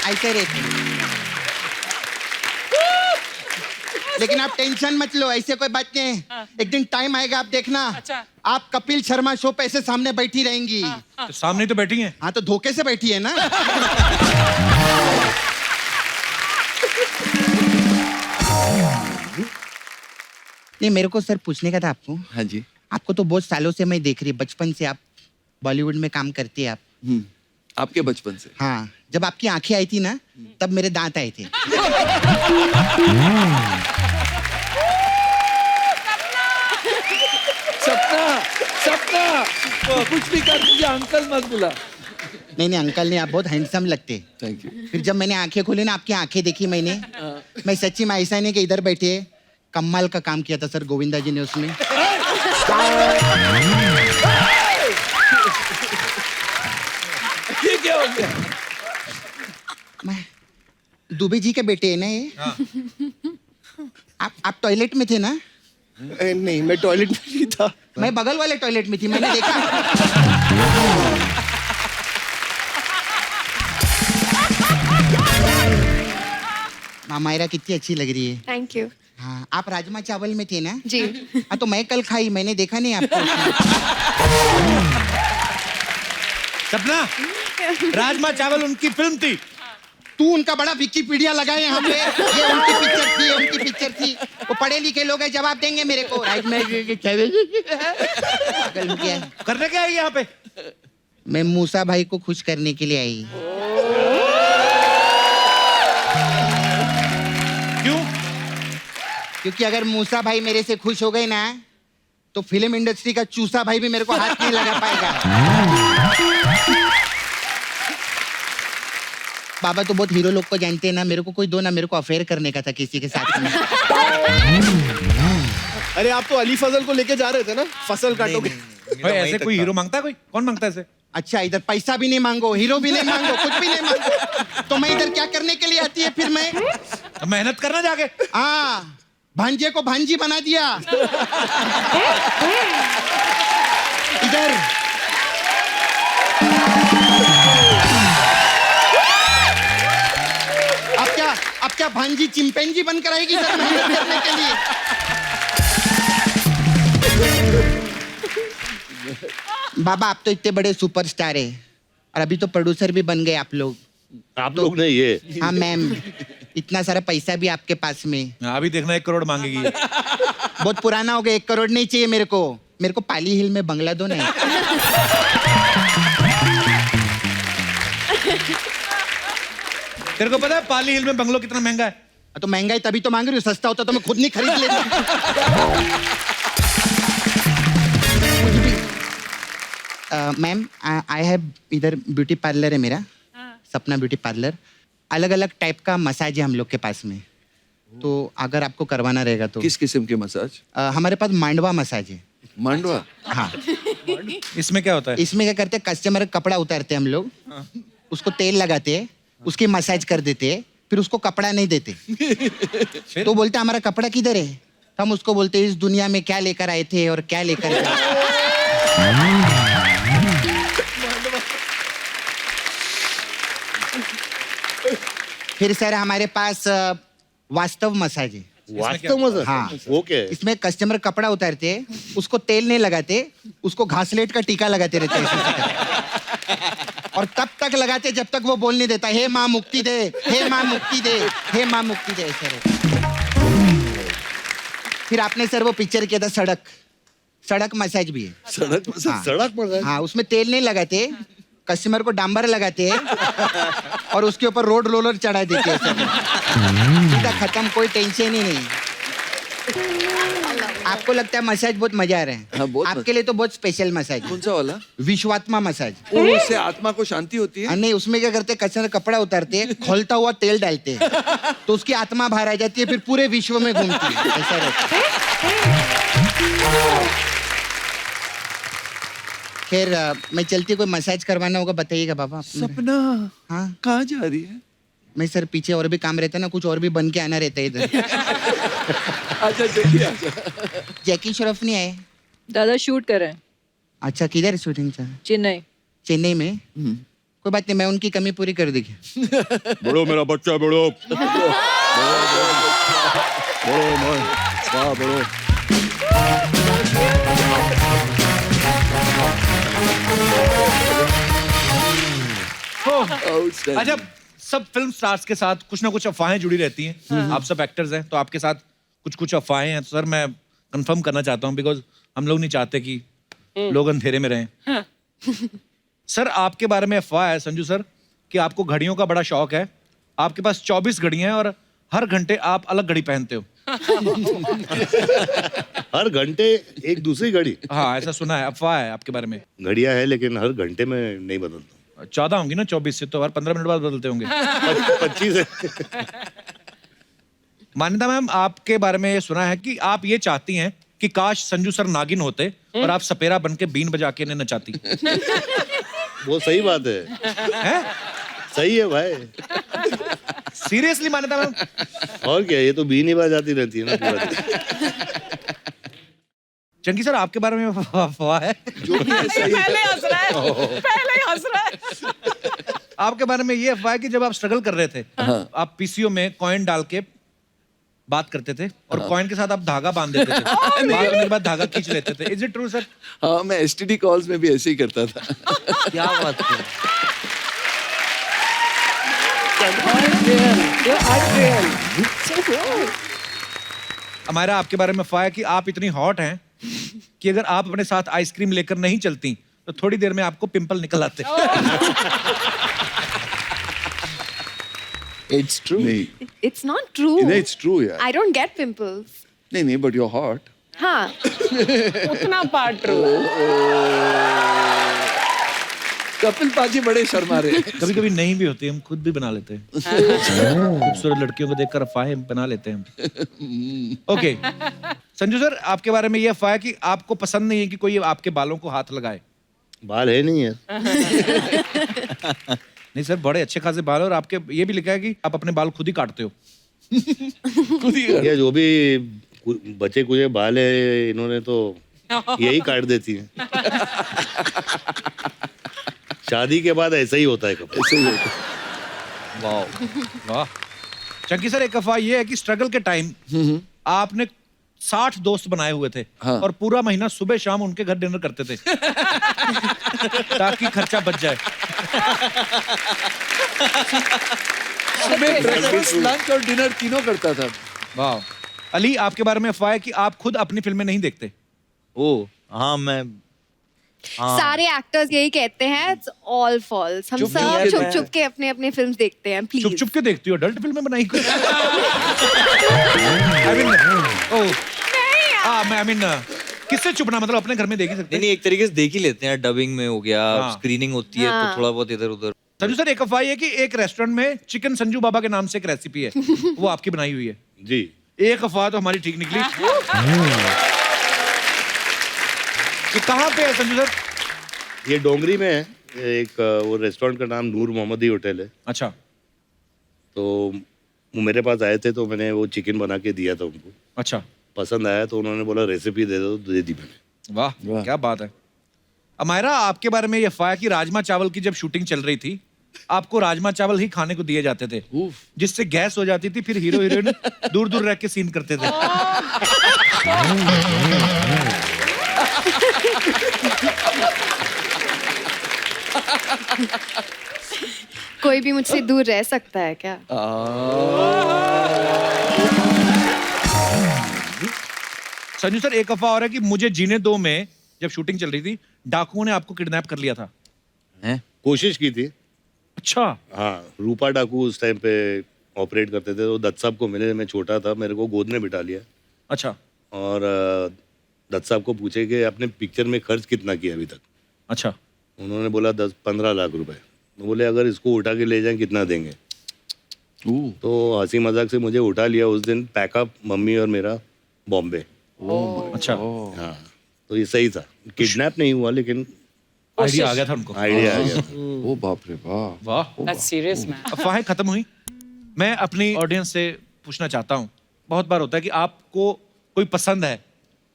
ऐसे रहते। लेकिन आप टेंशन मत लो, ऐसे कोई बात नहीं है। एक दिन टाइम आएगा आप देखना। अच्छा। आप कपिल शर्मा शो पे ऐसे सामने बैठी रहेंगी। तो सामने तो बैठी हैं। हाँ तो धोखे से बैठी है ना। नहीं, मेरे को सर पूछने का था आपको। हाँ जी। आपको तो बहुत सालों से मैं देख रही, बचपन से आप बॉलीवुड में काम करती है आप। आपके बचपन से? हाँ, जब आपकी आंखें आई थी ना तब मेरे दांत आए थे। सपना सपना कुछ भी कर, मुझे अंकल मत बुला। नहीं नहीं अंकल नहीं, आप बहुत हैंडसम लगते। Thank you. फिर जब मैंने आंखें खोली ना, आपकी आंखें देखी मैंने, मैं सच्ची में ऐसा नहीं कि इधर बैठे, कमाल का काम किया था सर गोविंदा जी ने उसमें। ये क्या हो गया? मैं दुबे जी के बेटे है ना ये। आप टॉयलेट में थे ना? नहीं, मैं टॉयलेट में नहीं था। मैं बगल वाले टॉयलेट में थी, मैंने देखा। मामायरा कितनी अच्छी लग रही है। Thank you. हाँ, आप राजमा चावल में थे ना? जी। हाँ तो मैं कल खाई, मैंने देखा नहीं आपको। सपना, राजमा चावल उनकी फिल्म थी। तू उनका बड़ा विकिपीडिया लगाए यहाँ पे, ये उनकी पिक्चर थी, ये उनकी पिक्चर थी। वो पढ़े लिखे लोग हैं, जवाब देंगे मेरे को। राइट में करने क्या है यहाँ पे? मैं मूसा भाई को खुश करने के लिए आई। क्यों? क्योंकि अगर मूसा भाई मेरे से खुश हो गए ना, तो फिल्म इंडस्ट्री का चूसा भाई भी मेरे को हाथ नहीं लगा पाएगा। बाबा तो बहुत हीरो लोग को जानते हैं ना, मेरे को कोई दो ना, मेरे को अफेयर करने का था किसी के साथ में। अरे आप तो अली फजल को लेके जा रहे थे ना, फसल काटोगे। भाई ऐसे कोई हीरो मांगता है? कोई कौन मांगता है ऐसे? अच्छा, इधर पैसा भी नहीं मांगो, हीरो भी नहीं मांगो, कुछ भी नहीं मांगो, तो मैं इधर क्या करने के लिए आती है फिर? मैं तो मेहनत करना जाके। हाँ, भांजे को भांजी बना दिया। इधर अब क्या भांजी चिंपैंजी बनकर आएगी इधर मेहनत करने के लिए? बाबा आप तो इतने बड़े सुपरस्टार है, और अभी तो प्रोड्यूसर भी बन गए आप लोग। आप लोग नहीं, ये हाँ मैम, इतना सारा पैसा भी आपके पास में। अभी देखना 1 करोड़ मांगेगी। बहुत पुराना हो गया, 1 करोड़ नहीं चाहिए मेरे को पाली हिल में बंगला दो नहीं। तेरे को पता है पाली हिल में बंगलो कितना महंगा है? तो महंगाई तभी तो मांग रही हूँ, सस्ता होता तो मैं खुद नहीं खरीद लेता। मैम आई हैव इधर ब्यूटी पार्लर है मेरा, सपना ब्यूटी पार्लर। अलग अलग टाइप का मसाज है हम लोग के पास में, तो अगर आपको करवाना रहेगा तो। किस किस्म के मसाज? हमारे पास मांडवा मसाज है। मांडवा? हाँ। इसमें क्या होता है? इसमें क्या करते हैं, कस्टमर का कपड़ा उतारते हैं हम लोग, उसको तेल लगाते हैं, उसकी मसाज कर देते हैं, फिर उसको कपड़ा नहीं देते। तो बोलते हमारा कपड़ा किधर है? तो हम उसको बोलते इस दुनिया में क्या लेकर आए थे और क्या लेकर गए। फिर सर हमारे पास वास्तव मसाज है। वास्तव में? हाँ। वो क्या है? इसमें कस्टमर कपड़ा उतारते हैं, उसको तेल नहीं लगाते, उसको घासलेट का टीका लगाते रहते हैं। और तब तक लगाते जब तक वो बोल नहीं देता, हे माँ मुक्ति दे, हे माँ मुक्ति दे, हे माँ मुक्ति दे, ऐसा रहता। फिर आपने सर वो पिक्चर किया था सड़क मसाज भी है। सड़क मसाज? हाँ। सड़क मसाज? हाँ, उसमें तेल नहीं लगाते, कस्टमर को डांबर लगाते हैं और उसके ऊपर रोड रोलर चढ़ा देते हैं। सीधा खत्म, कोई टेंशन ही नहीं। आपको लगता है मसाज बहुत मजा आ रहा है? हाँ, बहुत आपके लिए तो बहुत स्पेशल मसाज। कौन सा वाला? विश्वात्मा मसाज। उससे आत्मा को शांति होती है? नहीं, उसमें क्या करते हैं, कस्टमर कपड़ा उतारते हैं, खोलता हुआ तेल डालते हैं, तो उसकी आत्मा बाहर आ जाती है, फिर पूरे विश्व में घूमती है। ऐसा रहता है। खैर मैं चलती, कोई मसाज करवाना होगा बताइएगा बाबा। सपना हाँ, कहाँ जा रही है? मैं सर पीछे और भी काम रहता है ना, कुछ और भी बन के आना रहता है इधर। अच्छा देखिए। जैकी श्रॉफ नहीं आए? दादा शूट कर रहे हैं अच्छा, किधर शूटिंग चल? चेन्नई। चेन्नई में? कोई बात नहीं, मैं उनकी कमी पूरी कर देगी। बड़ो मेरा बच्चा, बड़ो बड़ो बड़ो। अच्छा, सब फिल्म स्टार्स के साथ कुछ ना कुछ अफवाहें जुड़ी रहती हैं। आप सब एक्टर्स हैं, तो आपके साथ कुछ कुछ अफवाहें हैं। तो सर मैं कंफर्म करना चाहता हूँ, बिकॉज हम लोग नहीं चाहते कि लोग अंधेरे में रहें। सर आपके बारे में अफवाह है संजू सर कि आपको घड़ियों का बड़ा शौक है। आपके पास 24 घड़ियां हैं और हर घंटे आप अलग घड़ी पहनते हो। हर घंटे एक दूसरी घड़ी? हाँ, ऐसा सुना है, अफवाह है आपके बारे में। घड़ियां है लेकिन हर घंटे में नहीं बदलता। 14 होंगी ना, 24 से तो हर 15 मिनट बाद बदलते होंगे। 25 है। मान्यता मैम, आपके बारे में ये सुना है कि आप ये चाहती हैं कि काश संजू सर नागिन होते और आप सपेरा बन के बीन बजा के इन्हें नचाती। वो सही बात है? सही है भाई। सीरियसली मान्यता मैम? और क्या, ये तो बीन ही बजाती रहती है ना पूरा दिन। चंकी सर आपके बारे में अफवाह है जो भी है सही है। पहले हंस रहा है, पहले ही हंस रहा है। आपके बारे में ये अफवाह है कि जब आप स्ट्रगल कर रहे थे, आप पीसीओ में कॉइन डाल के बात करते थे और कॉइन के साथ आप धागा बांध देते थे। बात करने के बाद धागा खींच लेते थे। Is it true sir? हाँ, मैं एसटीडी कॉल्स में भी ऐसे ही करता था। क्या बात है? हमारा आपके बारे में अफवाह है कि आप इतनी हॉट हैं कि अगर आप अपने साथ आइसक्रीम लेकर नहीं चलती तो थोड़ी देर में आपको पिंपल निकल आते। It's true. नहीं It's not true. नहीं इट्स ट्रू यार। I don't get pimples. नहीं बट यू आर हॉट। हाँ. उतना पार्ट ट्रू। कपिल पाजी बड़े शर्मा रहे। कभी कभी नहीं भी होती, हम खुद भी बना लेते हैं। खूबसूरत लड़कियों को देखकर अफवाहें बना लेते हैं हम। ओके संजू सर, आपके बारे में ये अफवाह है कि आपको पसंद नहीं है कि कोई आपके बालों को हाथ लगाए। बाल है नहीं यार। नहीं सर, बड़े अच्छे खासे बाल हैं और आपके ये भी लिखा है कि आप अपने बाल खुद ही काटते हो। ये जो भी बचे कुचे बाल है इन्होंने तो यही काट देती हैं। शादी के बाद ऐसा ही होता है कभी। ऐसे ही होता है। वाह। चंकी सर, एक अफवाह ये है कि स्ट्रगल के टाइम आपने 60 दोस्त बनाए हुए थे हाँ। और पूरा महीना सुबह शाम उनके घर डिनर करते थे ताकि खर्चा बच जाए। सुबह ब्रेकफास्ट लंच और डिनर तीनों करता था। वाह। अली, आपके बारे में अफवाह है कि आप खुद अपनी फिल्में नहीं देखते। ओ हाँ, मैं सारे एक्टर्स यही कहते हैं. It's all false. हम चुप नहीं सब है, छुप मैं- छुप के अपने अपने फिल्म देखते हैं. चुप प्लीज. चुप के देखती हो? अडल्ट फिल्में बनाई कोई? I mean, किससे चुपना, मतलब अपने घर में देख ही सकते नहीं, हैं। एक तरीके से देख ही लेते हैं। डबिंग में हो गया, हाँ। स्क्रीनिंग होती है हाँ। तो थोड़ा बहुत इधर उधर। संजू सर, एक अफवाह ये है कि एक रेस्टोरेंट में चिकन संजू बाबा के नाम से एक रेसिपी है, वो आपकी बनाई हुई है। जी। एक अफवाह तो हमारी ठीक निकली। ये कहाँ पे है संजू सर? ये डोंगरी में है। एक वो रेस्टोरेंट का नाम नूर मोहम्मदी होटल है। अच्छा। तो वो मेरे पास आए थे तो मैंने वो चिकन बना के दिया था उनको। अच्छा। पसंद आया तो उन्होंने बोला रेसिपी दे दो, तो दे दी मैंने। वाह, क्या बात है। अमायरा, आपके बारे में ये अफवाह है कि राजमा चावल की जब शूटिंग चल रही थी आपको राजमा चावल ही खाने को दिए जाते थे, जिससे गैस हो जाती थी, फिर हीरो हीरोइन दूर दूर रह के सीन करते थे। कोई भी मुझसे दूर रह सकता है क्या? संजू सर, एक अफवाह और है कि मुझे जीने दो में जब शूटिंग चल रही थी डाकुओं ने आपको किडनैप कर लिया था। हैं? कोशिश की थी। अच्छा। हाँ, रूपा डाकू उस टाइम पे ऑपरेट करते थे। तो दत्त साहब को मिले, मैं छोटा था, मेरे को गोद में बिठा लिया। अच्छा। और दत्त साहब को पूछे कि आपने पिक्चर में खर्च कितना किया अभी तक। अच्छा। उन्होंने बोला 10-15 लाख रुपए। तो बोले अगर इसको उठा के ले जाएं कितना देंगे। तो हंसी मजाक से मुझे उठा लिया उस दिन, पैकअप मम्मी और मेरा बॉम्बे। अच्छा। हाँ, तो ये सही था। किडनैप नहीं हुआ लेकिन आइडिया आ गया था उनको। आइडिया आ गया था। ओ बाप रे वाह। वाह। That's serious, man. अफवाहें खत्म हुई। मैं अपनी ऑडियंस से पूछना चाहता हूँ, बहुत बार होता है कि आपको कोई पसंद है,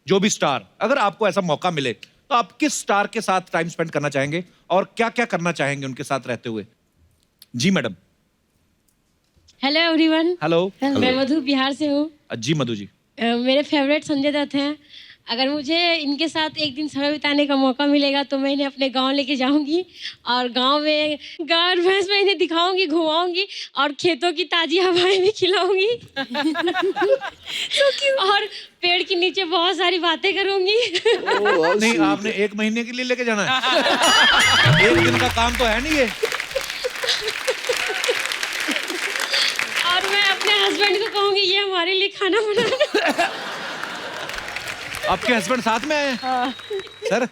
जो भी स्टार, अगर आपको ऐसा मौका मिले तो आप किस स्टार के साथ टाइम स्पेंड करना चाहेंगे और क्या क्या करना चाहेंगे उनके साथ रहते हुए? जी मैडम। Hello everyone, hello. मैं मधु बिहार से हूँ। जी मधु जी। मेरे फेवरेट संजय दत्त हैं। अगर मुझे इनके साथ एक दिन समय बिताने का मौका मिलेगा तो मैं इन्हें अपने गांव लेके जाऊंगी और गांव में गाय और भैंस में इन्हें दिखाऊंगी, घुमाऊंगी और खेतों की ताजी हवाएं भी खिलाऊंगी। और पेड़ के नीचे बहुत सारी बातें करूंगी। नहीं, आपने 1 महीने के लिए लेके जाना है? एक दिन का काम तो है नहीं ये। और मैं अपने हस्बैंड को कहूंगी ये हमारे लिए खाना बनाना। आपके हस्बैंड साथ में आए? सर,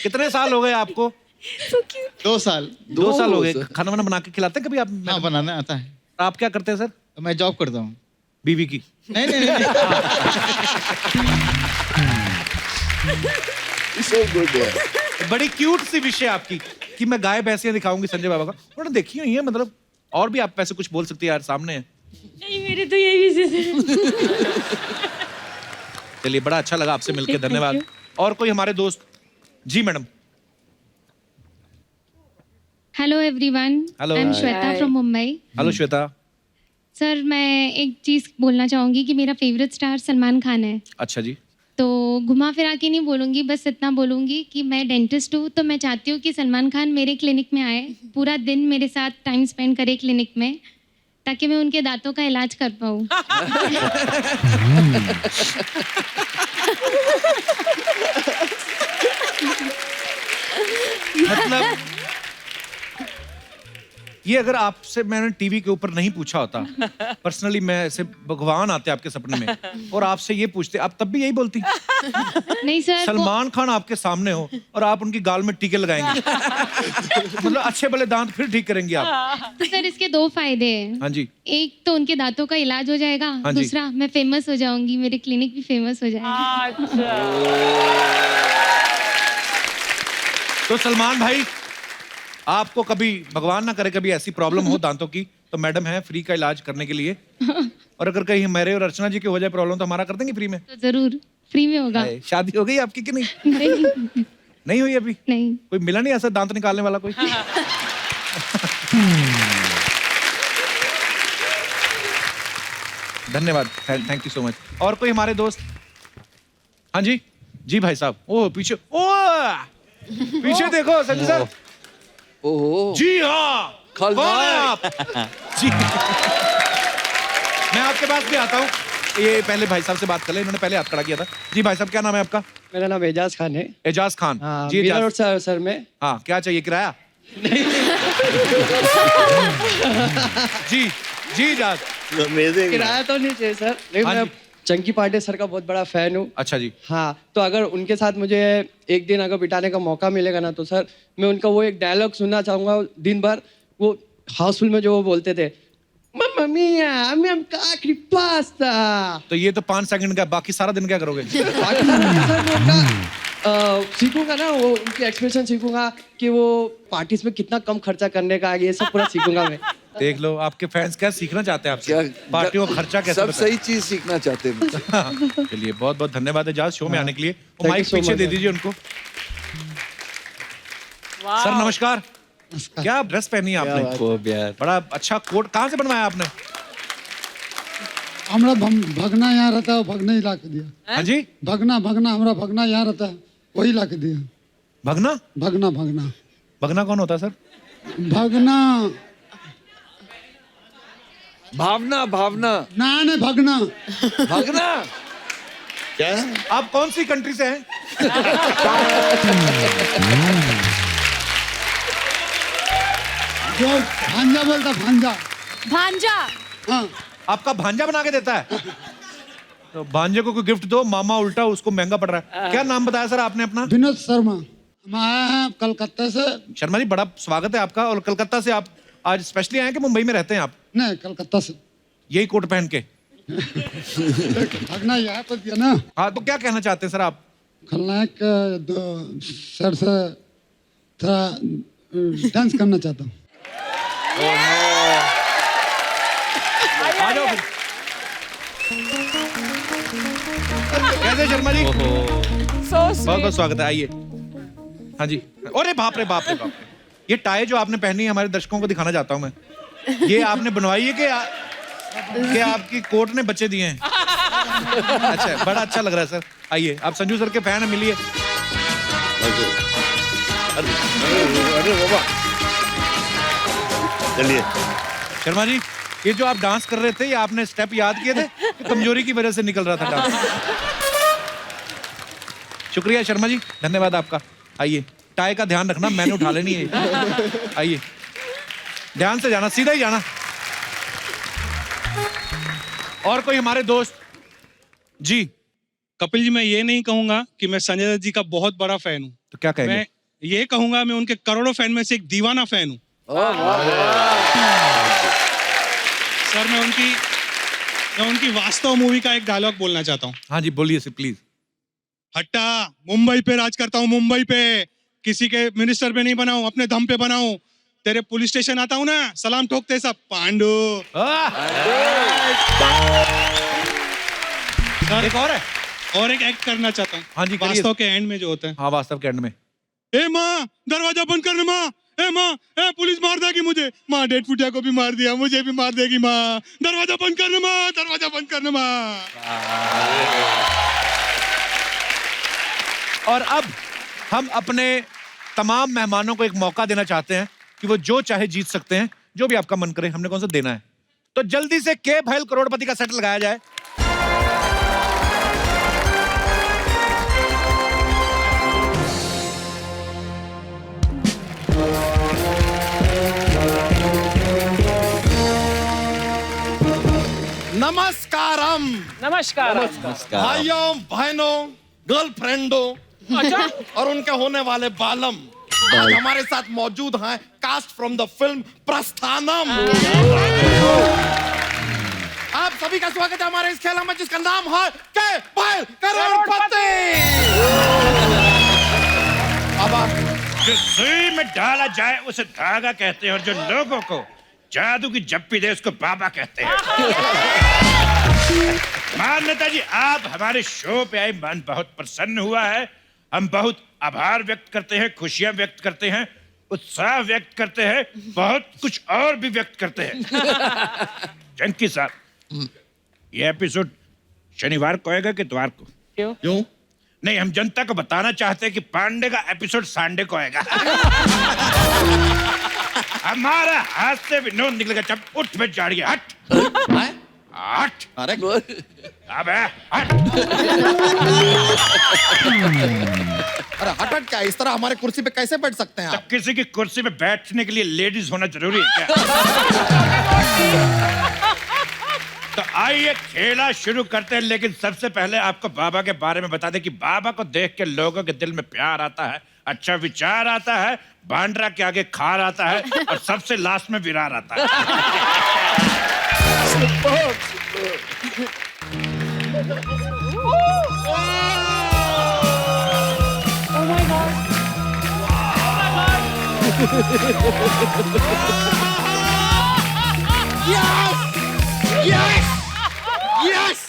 कितने साल हो गए आपको? 2 साल। 2 साल हो गए। खाना वाना बना के खिलाते हैं कभी आप? हाँ, बनाना आता है। आप क्या करते हैं सर? मैं जॉब करता हूँ। बीवी की? नहीं नहीं नहीं। So good यार। बड़ी क्यूट सी विश है आपकी कि मैं गाय भैंसियां दिखाऊंगी संजय बाबा का। उन्होंने देखी हुई है, मतलब और भी आप वैसे कुछ बोल सकती है यार, सामने है। नहीं, मेरे तो यही विशेष है। चलिए, बड़ा अच्छा लगा आपसे मिलकर, धन्यवाद। और कोई हमारे दोस्त? जी madam. Hello everyone, Hello. I am Hi. Shweta from Mumbai. Hello Shweta. Sir, मैं एक चीज बोलना चाहूंगी कि मेरा फेवरेट स्टार सलमान खान है। अच्छा जी। तो घुमा फिरा के नहीं बोलूँगी, बस इतना बोलूँगी कि मैं डेंटिस्ट हूँ, तो मैं चाहती हूँ कि सलमान खान मेरे क्लिनिक में आए, पूरा दिन मेरे साथ टाइम स्पेंड करे क्लिनिक में, ताकि मैं उनके दांतों का इलाज कर पाऊँ। मतलब ये अगर आपसे मैंने टीवी के ऊपर नहीं पूछा होता, पर्सनली मैं ऐसे भगवान आते आपके सपने में और आपसे ये पूछते, आप तब भी यही बोलती? नहीं सर, सलमान खान आपके सामने हो और आप उनकी गाल में टीके लगाएंगे, मतलब अच्छे भले दांत फिर ठीक करेंगे आप? तो सर इसके 2 फायदे हैं। हाँ जी। एक तो उनके दांतों का इलाज हो जाएगा, हाँ जी। दूसरा मैं फेमस हो जाऊंगी, मेरे क्लिनिक भी फेमस हो जाएगा। तो सलमान भाई, आपको कभी भगवान ना करे कभी ऐसी प्रॉब्लम हो दांतों की, तो मैडम है फ्री का इलाज करने के लिए। और अगर कहीं मेरे और अर्चना जी की हो जाए प्रॉब्लम तो हमारा कर देंगे फ्री में? तो जरूर फ्री में होगा। शादी हो गई आपकी कि नहीं? नहीं, नहीं हुई अभी? नहीं। कोई मिला नहीं ऐसा दांत निकालने वाला कोई? धन्यवाद, थैंक यू सो मच। और कोई हमारे दोस्त? हाँ जी, जी भाई साहब। ओह पीछे, ओह पीछे देखो संजय सर। ओहो जी हाँ, खल कौन है भाई। आप? जी मैं आपके पास भी आता हूँ। ये पहले भाई साहब से बात कर ले, इन्होंने पहले हाथ खड़ा किया था। जी भाई साहब, क्या नाम है आपका? मेरा नाम एजाज खान है। एजाज खान। हाँ, जी मीरा एजाज। रोड सर में। हाँ, क्या चाहिए, किराया? जी जी एजाज। अमेजिंग। किराया तो नहीं चाहिए सर, लेकिन हाँ मैं जी। चंकी पांडे सर का बहुत बड़ा फैन हूँ। अच्छा जी। हाँ, तो अगर उनके साथ मुझे एक दिन अगर बिताने का मौका मिलेगा ना, तो सर मैं उनका वो एक डायलॉग सुनना चाहूंगा दिन भर, वो हाउसफुल में जो वो बोलते थे, मम्मा मिया मैं काकरी पास्ता। तो ये तो 5 सेकंड का, बाकी सारा दिन क्या करोगे? बाकी सारा दिन सर मैं उनका सीखूंगा ना, वो उनके एक्सप्रेशन सीखूंगा कि वो पार्टीज में कितना कम खर्चा करने का, ये सब पूरा सीखूंगा मैं। देख लो आपके फैंस क्या सीखना चाहते हैं आपसे, क्या पार्टियों का खर्चा कैसे सब बताएं? सही चीज सीखना चाहते हैं मुझसे। चलिए बहुत बहुत धन्यवाद एजाज शो में आने के लिए। वो you माइक so पीछे much, दे sir. दीजिए उनको। सर नमस्कार। क्या ड्रेस पहनी है आपने? खूब यार। बड़ा अच्छा कोट, कहाँ से बनवाया आपने? हमारा भगना यहाँ रहता है, भगना ही ला के दिया। हाँ जी, भगना हमारा भगना यहाँ रहता है, वही ला के दिया। भगना? भगना भगना कौन होता है सर? भगना भावना भावना ना नहीं भगना। भागना। क्या? आप कौन सी कंट्री से हैं? जो भांजा बोलता, भांजा। भांजा। हाँ, आपका भांजा बना के देता है? तो भांजे को कोई गिफ्ट दो, मामा उल्टा उसको महंगा पड़ रहा है। क्या नाम बताया सर आपने अपना? विनोद शर्मा। हम आए हैं कलकत्ता से। शर्मा जी बड़ा स्वागत है आपका। और कलकत्ता से आप आज स्पेशली आए कि मुंबई में रहते हैं आप? नहीं, कलकत्ता से। यही कोट पहन के? भगना यहाँ पर दिया ना। हाँ, तो क्या कहना चाहते हैं सर आप? खलनायक सर से थोड़ा डांस करना चाहता हूँ। आ जाओ फिर। कैसे शर्मा जी? बहुत बहुत स्वागत है, आइए। हाँ जी। अरे बाप रे बाप रे बाप रे। ये टाई जो आपने पहनी है हमारे दर्शकों को दिखाना चाहता हूँ मैं। ये आपने बनवाई है कि आपकी कोर्ट ने बच्चे दिए हैं? अच्छा, बड़ा अच्छा लग रहा है सर। आइए, आप संजू सर के फैन हैं, मिलिए। अरे बाबा, चलिए। शर्मा जी, ये जो आप डांस कर रहे थे, ये आपने स्टेप याद किए थे? कमजोरी की वजह से निकल रहा था डांस? शुक्रिया शर्मा जी, धन्यवाद आपका। आइए, टाई का ध्यान रखना, मैंने उठा लेनी है। आइए, ध्यान से जाना, सीधा ही जाना। और कोई हमारे दोस्त? जी कपिल जी, मैं ये नहीं कहूंगा कि मैं संजय दत्त जी का बहुत बड़ा फैन हूँ। तो क्या कहेंगे? मैं ये कहूंगा मैं उनके करोड़ों फैन में से एक दीवाना फैन हूँ। सर मैं उनकी वास्तव मूवी का एक डायलॉग बोलना चाहता हूँ। हाँ जी, बोलिए सर प्लीज। हट्टा, मुंबई पे राज करता हूँ, मुंबई पे। किसी के मिनिस्टर पे नहीं बनाऊं, अपने दम पे बनाऊं। तेरे पुलिस स्टेशन आता हूँ ना, सलाम ठोकते सब, पांडु। सर एक और है, और एक एक्ट करना चाहता हूँ। हाँ जी, करिए। वास्तव के एंड में जो होता है। हाँ, वास्तव के एंड में। ए माँ, दरवाजा बंद करना माँ। ए माँ, ए पुलिस मार देगी मुझे। माँ डेड फुटिया को भी मार दिया, मुझे भी मार देगी माँ। दरवाजा बंद करना माँ, दरवाजा बंद करना माँ। और अब हम अपने तमाम मेहमानों को एक मौका देना चाहते हैं कि वो जो चाहे जीत सकते हैं, जो भी आपका मन करे। हमने कौन सा देना है, तो जल्दी से के भैल करोड़पति का सेट लगाया जाए। नमस्कारम। नमस्कार। भाइयों बहनों गर्लफ्रेंडों और उनके होने वाले बालम, आज हमारे साथ मौजूद हैं cast from the film Prasthanam. आप सभी का स्वागत है हमारे इस खेल में जिसका नाम है के भैल करोड़पति। अब आप जो सुई में डाला जाए उसे धागा कहते हैं और जो लोगों को जादू की जप्पी दे उसको बाबा कहते हैं। मान्यता जी, आप हमारे शो पे आए, मन बहुत प्रसन्न हुआ है। हम बहुत आभार व्यक्त करते हैं, खुशियां व्यक्त करते हैं, उत्साह व्यक्त करते हैं, बहुत कुछ और भी व्यक्त करते हैं। चंकी साहब, ये एपिसोड शनिवार को आएगा कि इतवार को? क्यों? नहीं, हम जनता को बताना चाहते हैं कि पांडे का एपिसोड संडे को आएगा। हमारा हाथ से भी नोट निकलेगा जब उठ में जाड़िए। हट हट, अरे अबे हट। अरे हट क्या, इस तरह हमारे कुर्सी पे कैसे बैठ सकते हैं तब आप? किसी की कुर्सी पे बैठने के लिए लेडीज होना जरूरी है क्या? तो आइए खेला शुरू करते हैं, लेकिन सबसे पहले आपको बाबा के बारे में बता दें कि बाबा को देख के लोगों के दिल में प्यार आता है, अच्छा विचार आता है, बांड्रा के आगे खार आता है और सबसे लास्ट में विरार आता है। Oh my God. Yes!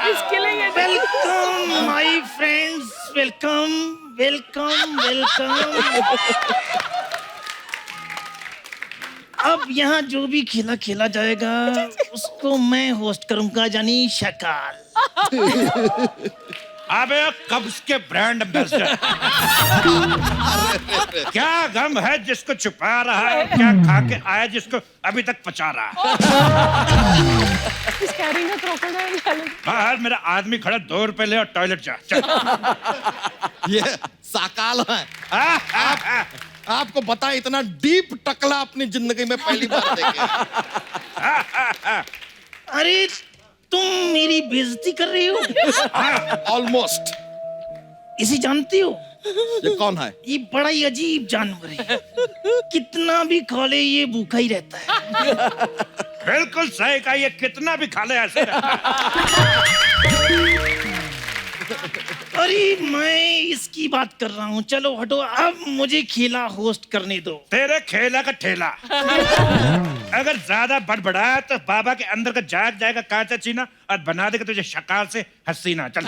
He's killing it. Welcome my friends, welcome welcome welcome. अब यहाँ जो भी खेला खेला जाएगा उसको मैं होस्ट करूंगा, यानी शकाल। अबे कब्ज के ब्रांड एम्बेसडर। क्या गम है जिसको छुपा रहा है, क्या खा के आया जिसको अभी तक पचा रहा है। He's carrying a crocodile. बाहर मेरा आदमी खड़ा, 2 रुपए ले और टॉयलेट जा। चल। ये साकाल है। आपको पता है इतना डीप टकला अपनी जिंदगी में पहली बार देखे। अरे तुम मेरी बेइज्जती कर रही हो। ऑलमोस्ट। इसे जानती हो? ये कौन है? ये बड़ा ही अजीब जानवर है, कितना भी खा ले ये भूखा ही रहता है। बिल्कुल सही कहा, ये कितना भी खा ले ऐसे रहता है। अरे मैं इसकी बात कर रहा हूँ, चलो हटो, अब मुझे खेला होस्ट करने दो। तेरे खेला का ठेला अगर ज्यादा बड़बड़ाया तो बाबा के अंदर का जाग जाएगा कांचा चीना और बना देगा तुझे शकाल से हसीना। चल।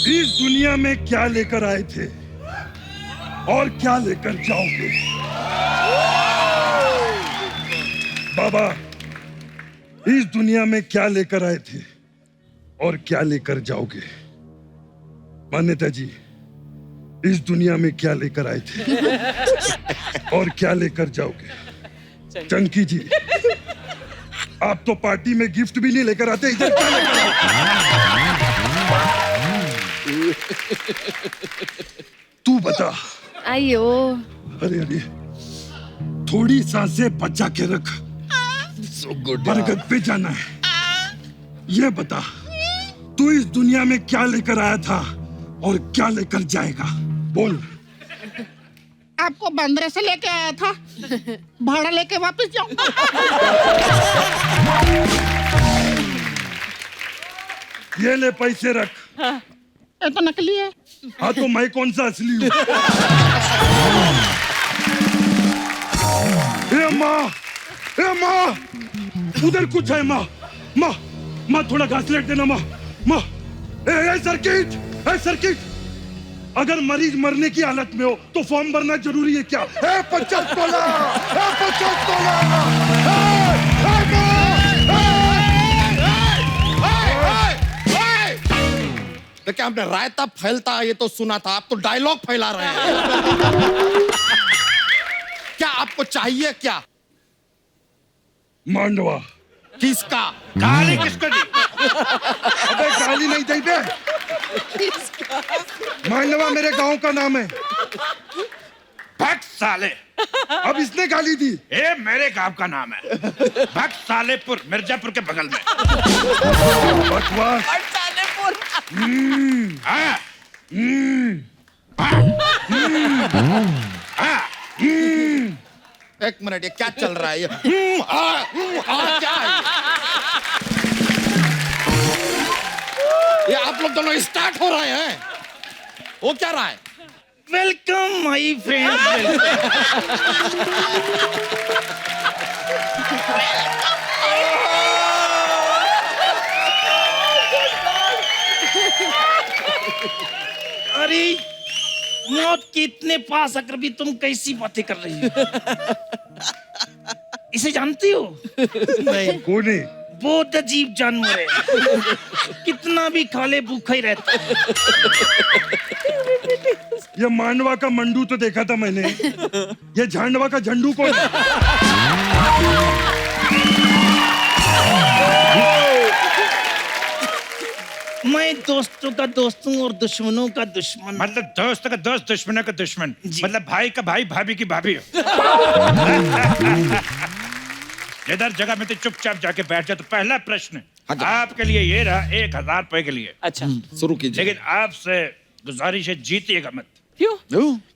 इस दुनिया में क्या लेकर आए थे और क्या लेकर जाओगे? बाबा, इस दुनिया में क्या लेकर आए थे और क्या लेकर जाओगे? मान्यता जी, इस दुनिया में क्या लेकर आए थे और क्या लेकर जाओगे? चंकी जी, आप तो पार्टी में गिफ्ट भी नहीं लेकर आते, इधर क्या लेकर आते? तू बता। अयो। अरे अरे, थोड़ी सांसें बचा के रख, बरगद पे जाना है। ये बता, तू इस दुनिया में क्या लेकर आया था और क्या लेकर जाएगा? बोल। आपको बंदरे से लेके आया था, भाड़ा लेके वापस जाऊंगा। ये ले पैसे रख। ये तो नकली है। हाँ तो मैं कौन सा असली हूँ? ए माँ, ए माँ, उधर कुछ है माँ, माँ, माँ थोड़ा घासलेट देना माँ, माँ। ए सर्किट, ए सर्किट, अगर मरीज मरने की हालत में हो तो फॉर्म भरना जरूरी है क्या? ए 50 डॉलर, ए 50 डॉलर। देखिए आपने रायता फैलता ये तो सुना था, आप तो डायलॉग फैला रहे हैं। क्या आपको चाहिए क्या? मांडवा। किसका? गाली किसको दी? अबे गाली नहीं दी बे। मांडवा मेरे गांव का नाम है। भक्त साले। अब इसने गाली दी। ये मेरे गांव का नाम है, भक्त सालेपुर, मिर्जापुर के बगल में। बकवास। हाँ। एक मिनट, ये क्या चल रहा है? ये क्या है? ये आप लोग दोनों स्टार्ट हो रहे हैं? वो क्या रहा है? Welcome my friend. अरे मौत के इतने पास आकर भी तुम कैसी बातें कर रही हो? इसे जानती हो? नहीं। कौन है? बहुत अजीब जानवर है, कितना भी खा ले भूखा ही रहता है। ये मांडवा का मंडू तो देखा था मैंने, ये झांडवा का झंडू कौन है? मैं दोस्तों का दोस्त हूँ और दुश्मनों का दुश्मन। मतलब दोस्त का दोस्त, दुश्मन का दुश्मन, मतलब भाई का भाई, भाभी की भाभी। जिधर जगह में तो चुपचाप जाके बैठ जाए। तो पहला प्रश्न आपके लिए ये रहा, 1000 रुपए के लिए। अच्छा, शुरू कीजिए। लेकिन आपसे गुजारिश है, जीतिएगा मत। क्यों?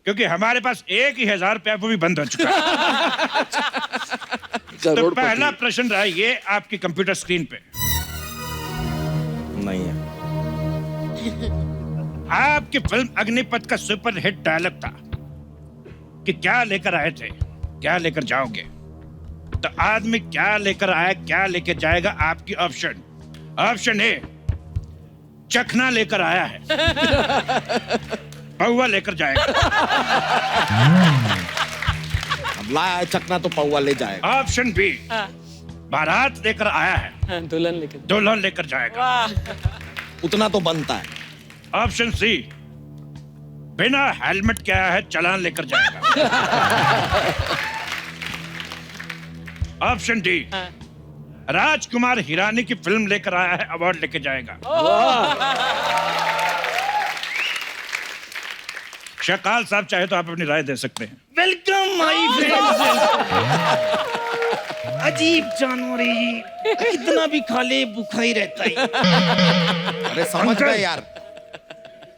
क्योंकि हमारे पास एक ही 1000 रुपया, वो भी बंद हो चुका है। तो पहला प्रश्न रहा ये आपकी कंप्यूटर स्क्रीन पे। नहीं है। आपकी फिल्म अग्निपथ का सुपर हिट डायलॉग था कि क्या लेकर आए थे, क्या लेकर जाओगे। तो आदमी क्या लेकर आया, क्या लेकर जाएगा? आपकी ऑप्शन। ऑप्शन ए, चखना लेकर आया है, पौवा लेकर जाएगा। अब लाया है चकना तो पौवा ले जाएगा। ऑप्शन बी, बारात लेकर आया है, दुल्हन लेकर जाएगा। उतना तो बनता है। ऑप्शन सी, बिना हेलमेट के आया है, चालान लेकर जाएगा। ऑप्शन डी, राजकुमार हिरानी की फिल्म लेकर आया है, अवार्ड लेके जाएगा। शकाल साहब चाहे तो आप अपनी राय दे सकते हैं। Welcome my friend. अजीब जानवर है ये, कितना भी खा ले भूखा ही रहता है। अरे समझ गए यार।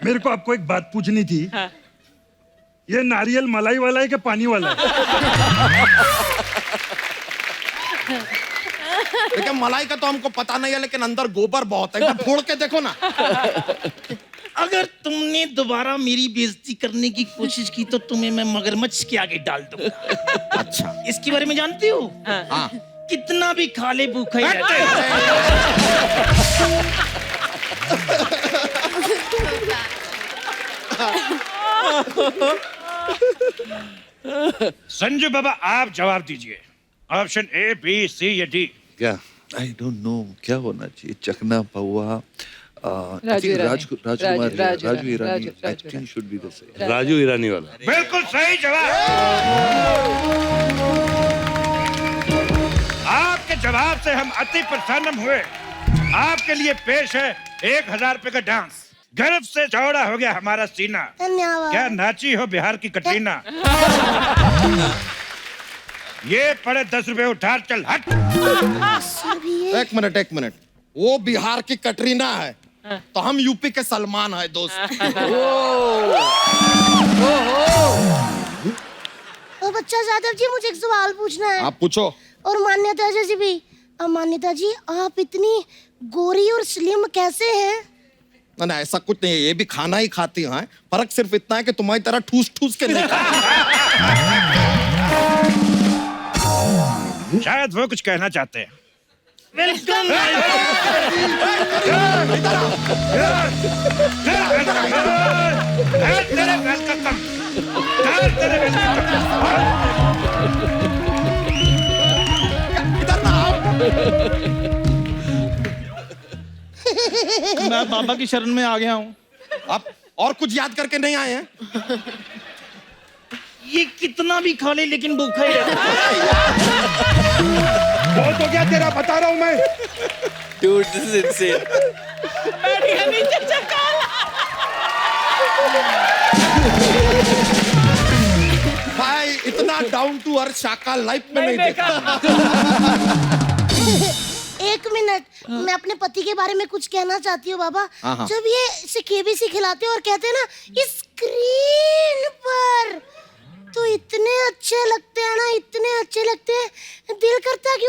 मेरे को आपको एक बात पूछनी थी। ये नारियल मलाई वाला है कि पानी वाला है? लेकिन मलाई का तो हमको पता नहीं है, लेकिन अंदर गोबर बहुत है। फोड़ के देखो ना। अगर तुमने दोबारा मेरी बेइज्जती करने की कोशिश की तो तुम्हें मैं मगरमच्छ के आगे डाल दूंगा। अच्छा, इसके बारे में जानती हो? हाँ। कितना भी खा ले भूखा ही रहता है। संजू बाबा आप जवाब दीजिए। ऑप्शन ए, बी, सी या डी? क्या? आई डोंट नो क्या होना चाहिए। चकना पौवा। Raju Irani. I think should be the same. Raju Irani वाला। बिल्कुल सही जवाब। आपके जवाब से हम अति प्रसन्न हुए। आपके लिए पेश है 1000 रुपए का डांस। गर्व से चौड़ा हो गया हमारा सीना। क्या नाची हो बिहार की कटरीना। ये पड़े 10 रुपए, उठा चल हट। एक मिनट, वो बिहार की कटरीना है तो हम यूपी के सलमान है दोस्त। बच्चा जादव जी, मुझे एक सवाल पूछना है। आप पूछो। और मान्यता जैसी भी मान्यता जी आप इतनी गोरी और स्लिम कैसे हैं? ना ऐसा कुछ नहीं है, ये भी खाना ही खाती हैं। फर्क सिर्फ इतना है कि तुम्हारी तरह ठूस ठूस के नहीं खाती। शायद वो कुछ कहना चाहते हैं। वेलकम मैं बाबा की शरण में आ गया हूँ। आप और कुछ याद करके नहीं आए हैं? ये कितना भी खा ले लेकिन भूखा ही रहता है। बहुत हो गया तेरा, बता रहा हूँ मैं। Dude, this is insane. भाई इतना डाउन टू अर्थ शाका लाइफ में नहीं देखा। एक मिनट, मैं अपने पति के बारे में कुछ कहना चाहती हूँ बाबा। हाँ। जब ये इसे केबीसी खिलाते हैं और कहते हैं ना स्क्रीन पर, तो इतने अच्छे लगते हैं ना, इतने अच्छे लगते हैं, दिल करता है कि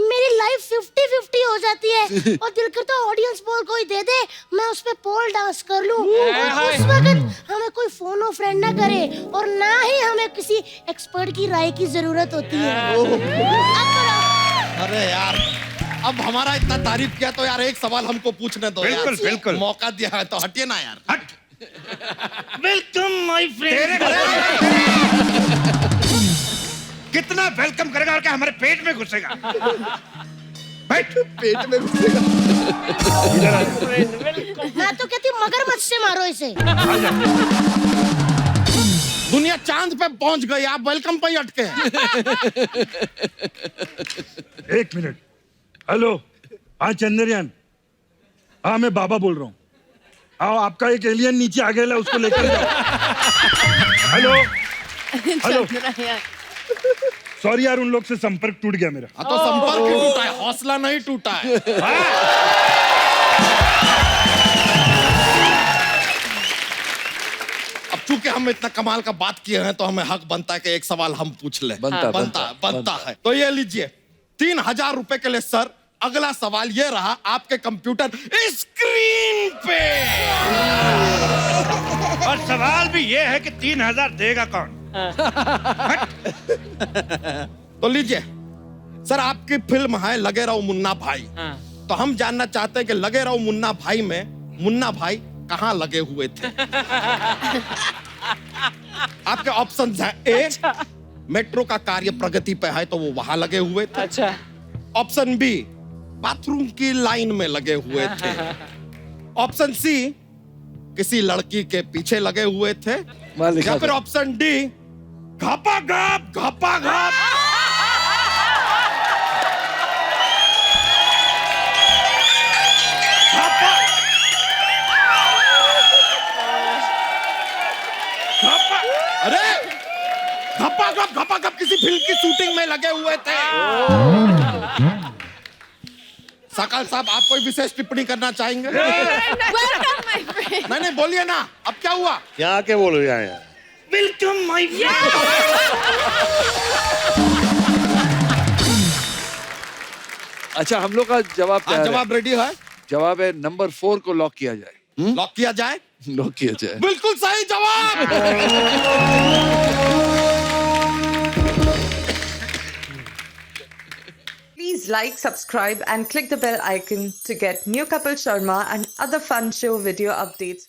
मेरी लाइफ 50-50 हो जाती है। और दिल करता है ऑडियंस पोल कोई दे दे, मैं उस पे पोल डांस कर लूं। और उस वक्त हमें कोई फोन और फ्रेंड ना करे और ना ही हमें किसी एक्सपर्ट की राय की जरूरत होती है। अरे यार, अब हमारा इतना तारीफ किया तो यार एक सवाल हमको पूछने दो। बिल्कुल, यार। बिल्कुल। मौका दिया है तो हटिए ना यार। हट। Welcome my friend. कितना वेलकम करेगा और क्या हमारे पेट में घुसेगा? बैठ। पेट में घुसेगा। मैं तो कहती हूँ मगरमच्छ से मारो इसे। दुनिया चांद पे पहुंच गई, आप वेलकम पे ही अटके हैं। एक मिनट। हेलो, हाँ चंद्रयान, हाँ मैं बाबा बोल रहा हूँ। आओ, आपका एक एलियन नीचे आ गया, उसको लेकर जाओ। हेलो हेलो, सॉरी यार, उन लोग से संपर्क टूट गया मेरा। तो संपर्क ही टूटा है, हौसला नहीं टूटा है। अब चूंकि हम इतना कमाल का बात किए हैं तो हमें हक बनता है कि एक सवाल हम पूछ ले। बनता है। तो ये लीजिए 3000 रुपए के लिए सर, अगला सवाल ये रहा आपके कंप्यूटर स्क्रीन पे। और सवाल भी ये है कि 3000 देगा कौन? तो लीजिए सर, आपकी फिल्म है लगे रहो मुन्ना भाई। तो हम जानना चाहते हैं कि लगे रहो मुन्ना भाई में मुन्ना भाई कहाँ लगे हुए थे? आपके ऑप्शन है ए, मेट्रो का कार्य प्रगति पे है तो वो वहां लगे हुए थे। अच्छा। ऑप्शन बी, बाथरूम की लाइन में लगे हुए थे। ऑप्शन सी, किसी लड़की के पीछे लगे हुए थे। या फिर ऑप्शन डी, घपा घप घपा घप। अरे घपा घप किसी फिल्म की शूटिंग में लगे हुए थे। सकल साहब, आप कोई विशेष टिप्पणी करना चाहेंगे? नहीं बोलिए ना, अब क्या हुआ? क्या आके बोलो यार। Welcome my friend. अच्छा, हम लोग का जवाब क्या है? जवाब रेडी है? जवाब है नंबर 4 को लॉक किया जाए। लॉक किया जाए? लॉक किया जाए। बिल्कुल सही जवाब। Please like, subscribe and click the bell icon to get new Kapil Sharma and other fun show video updates.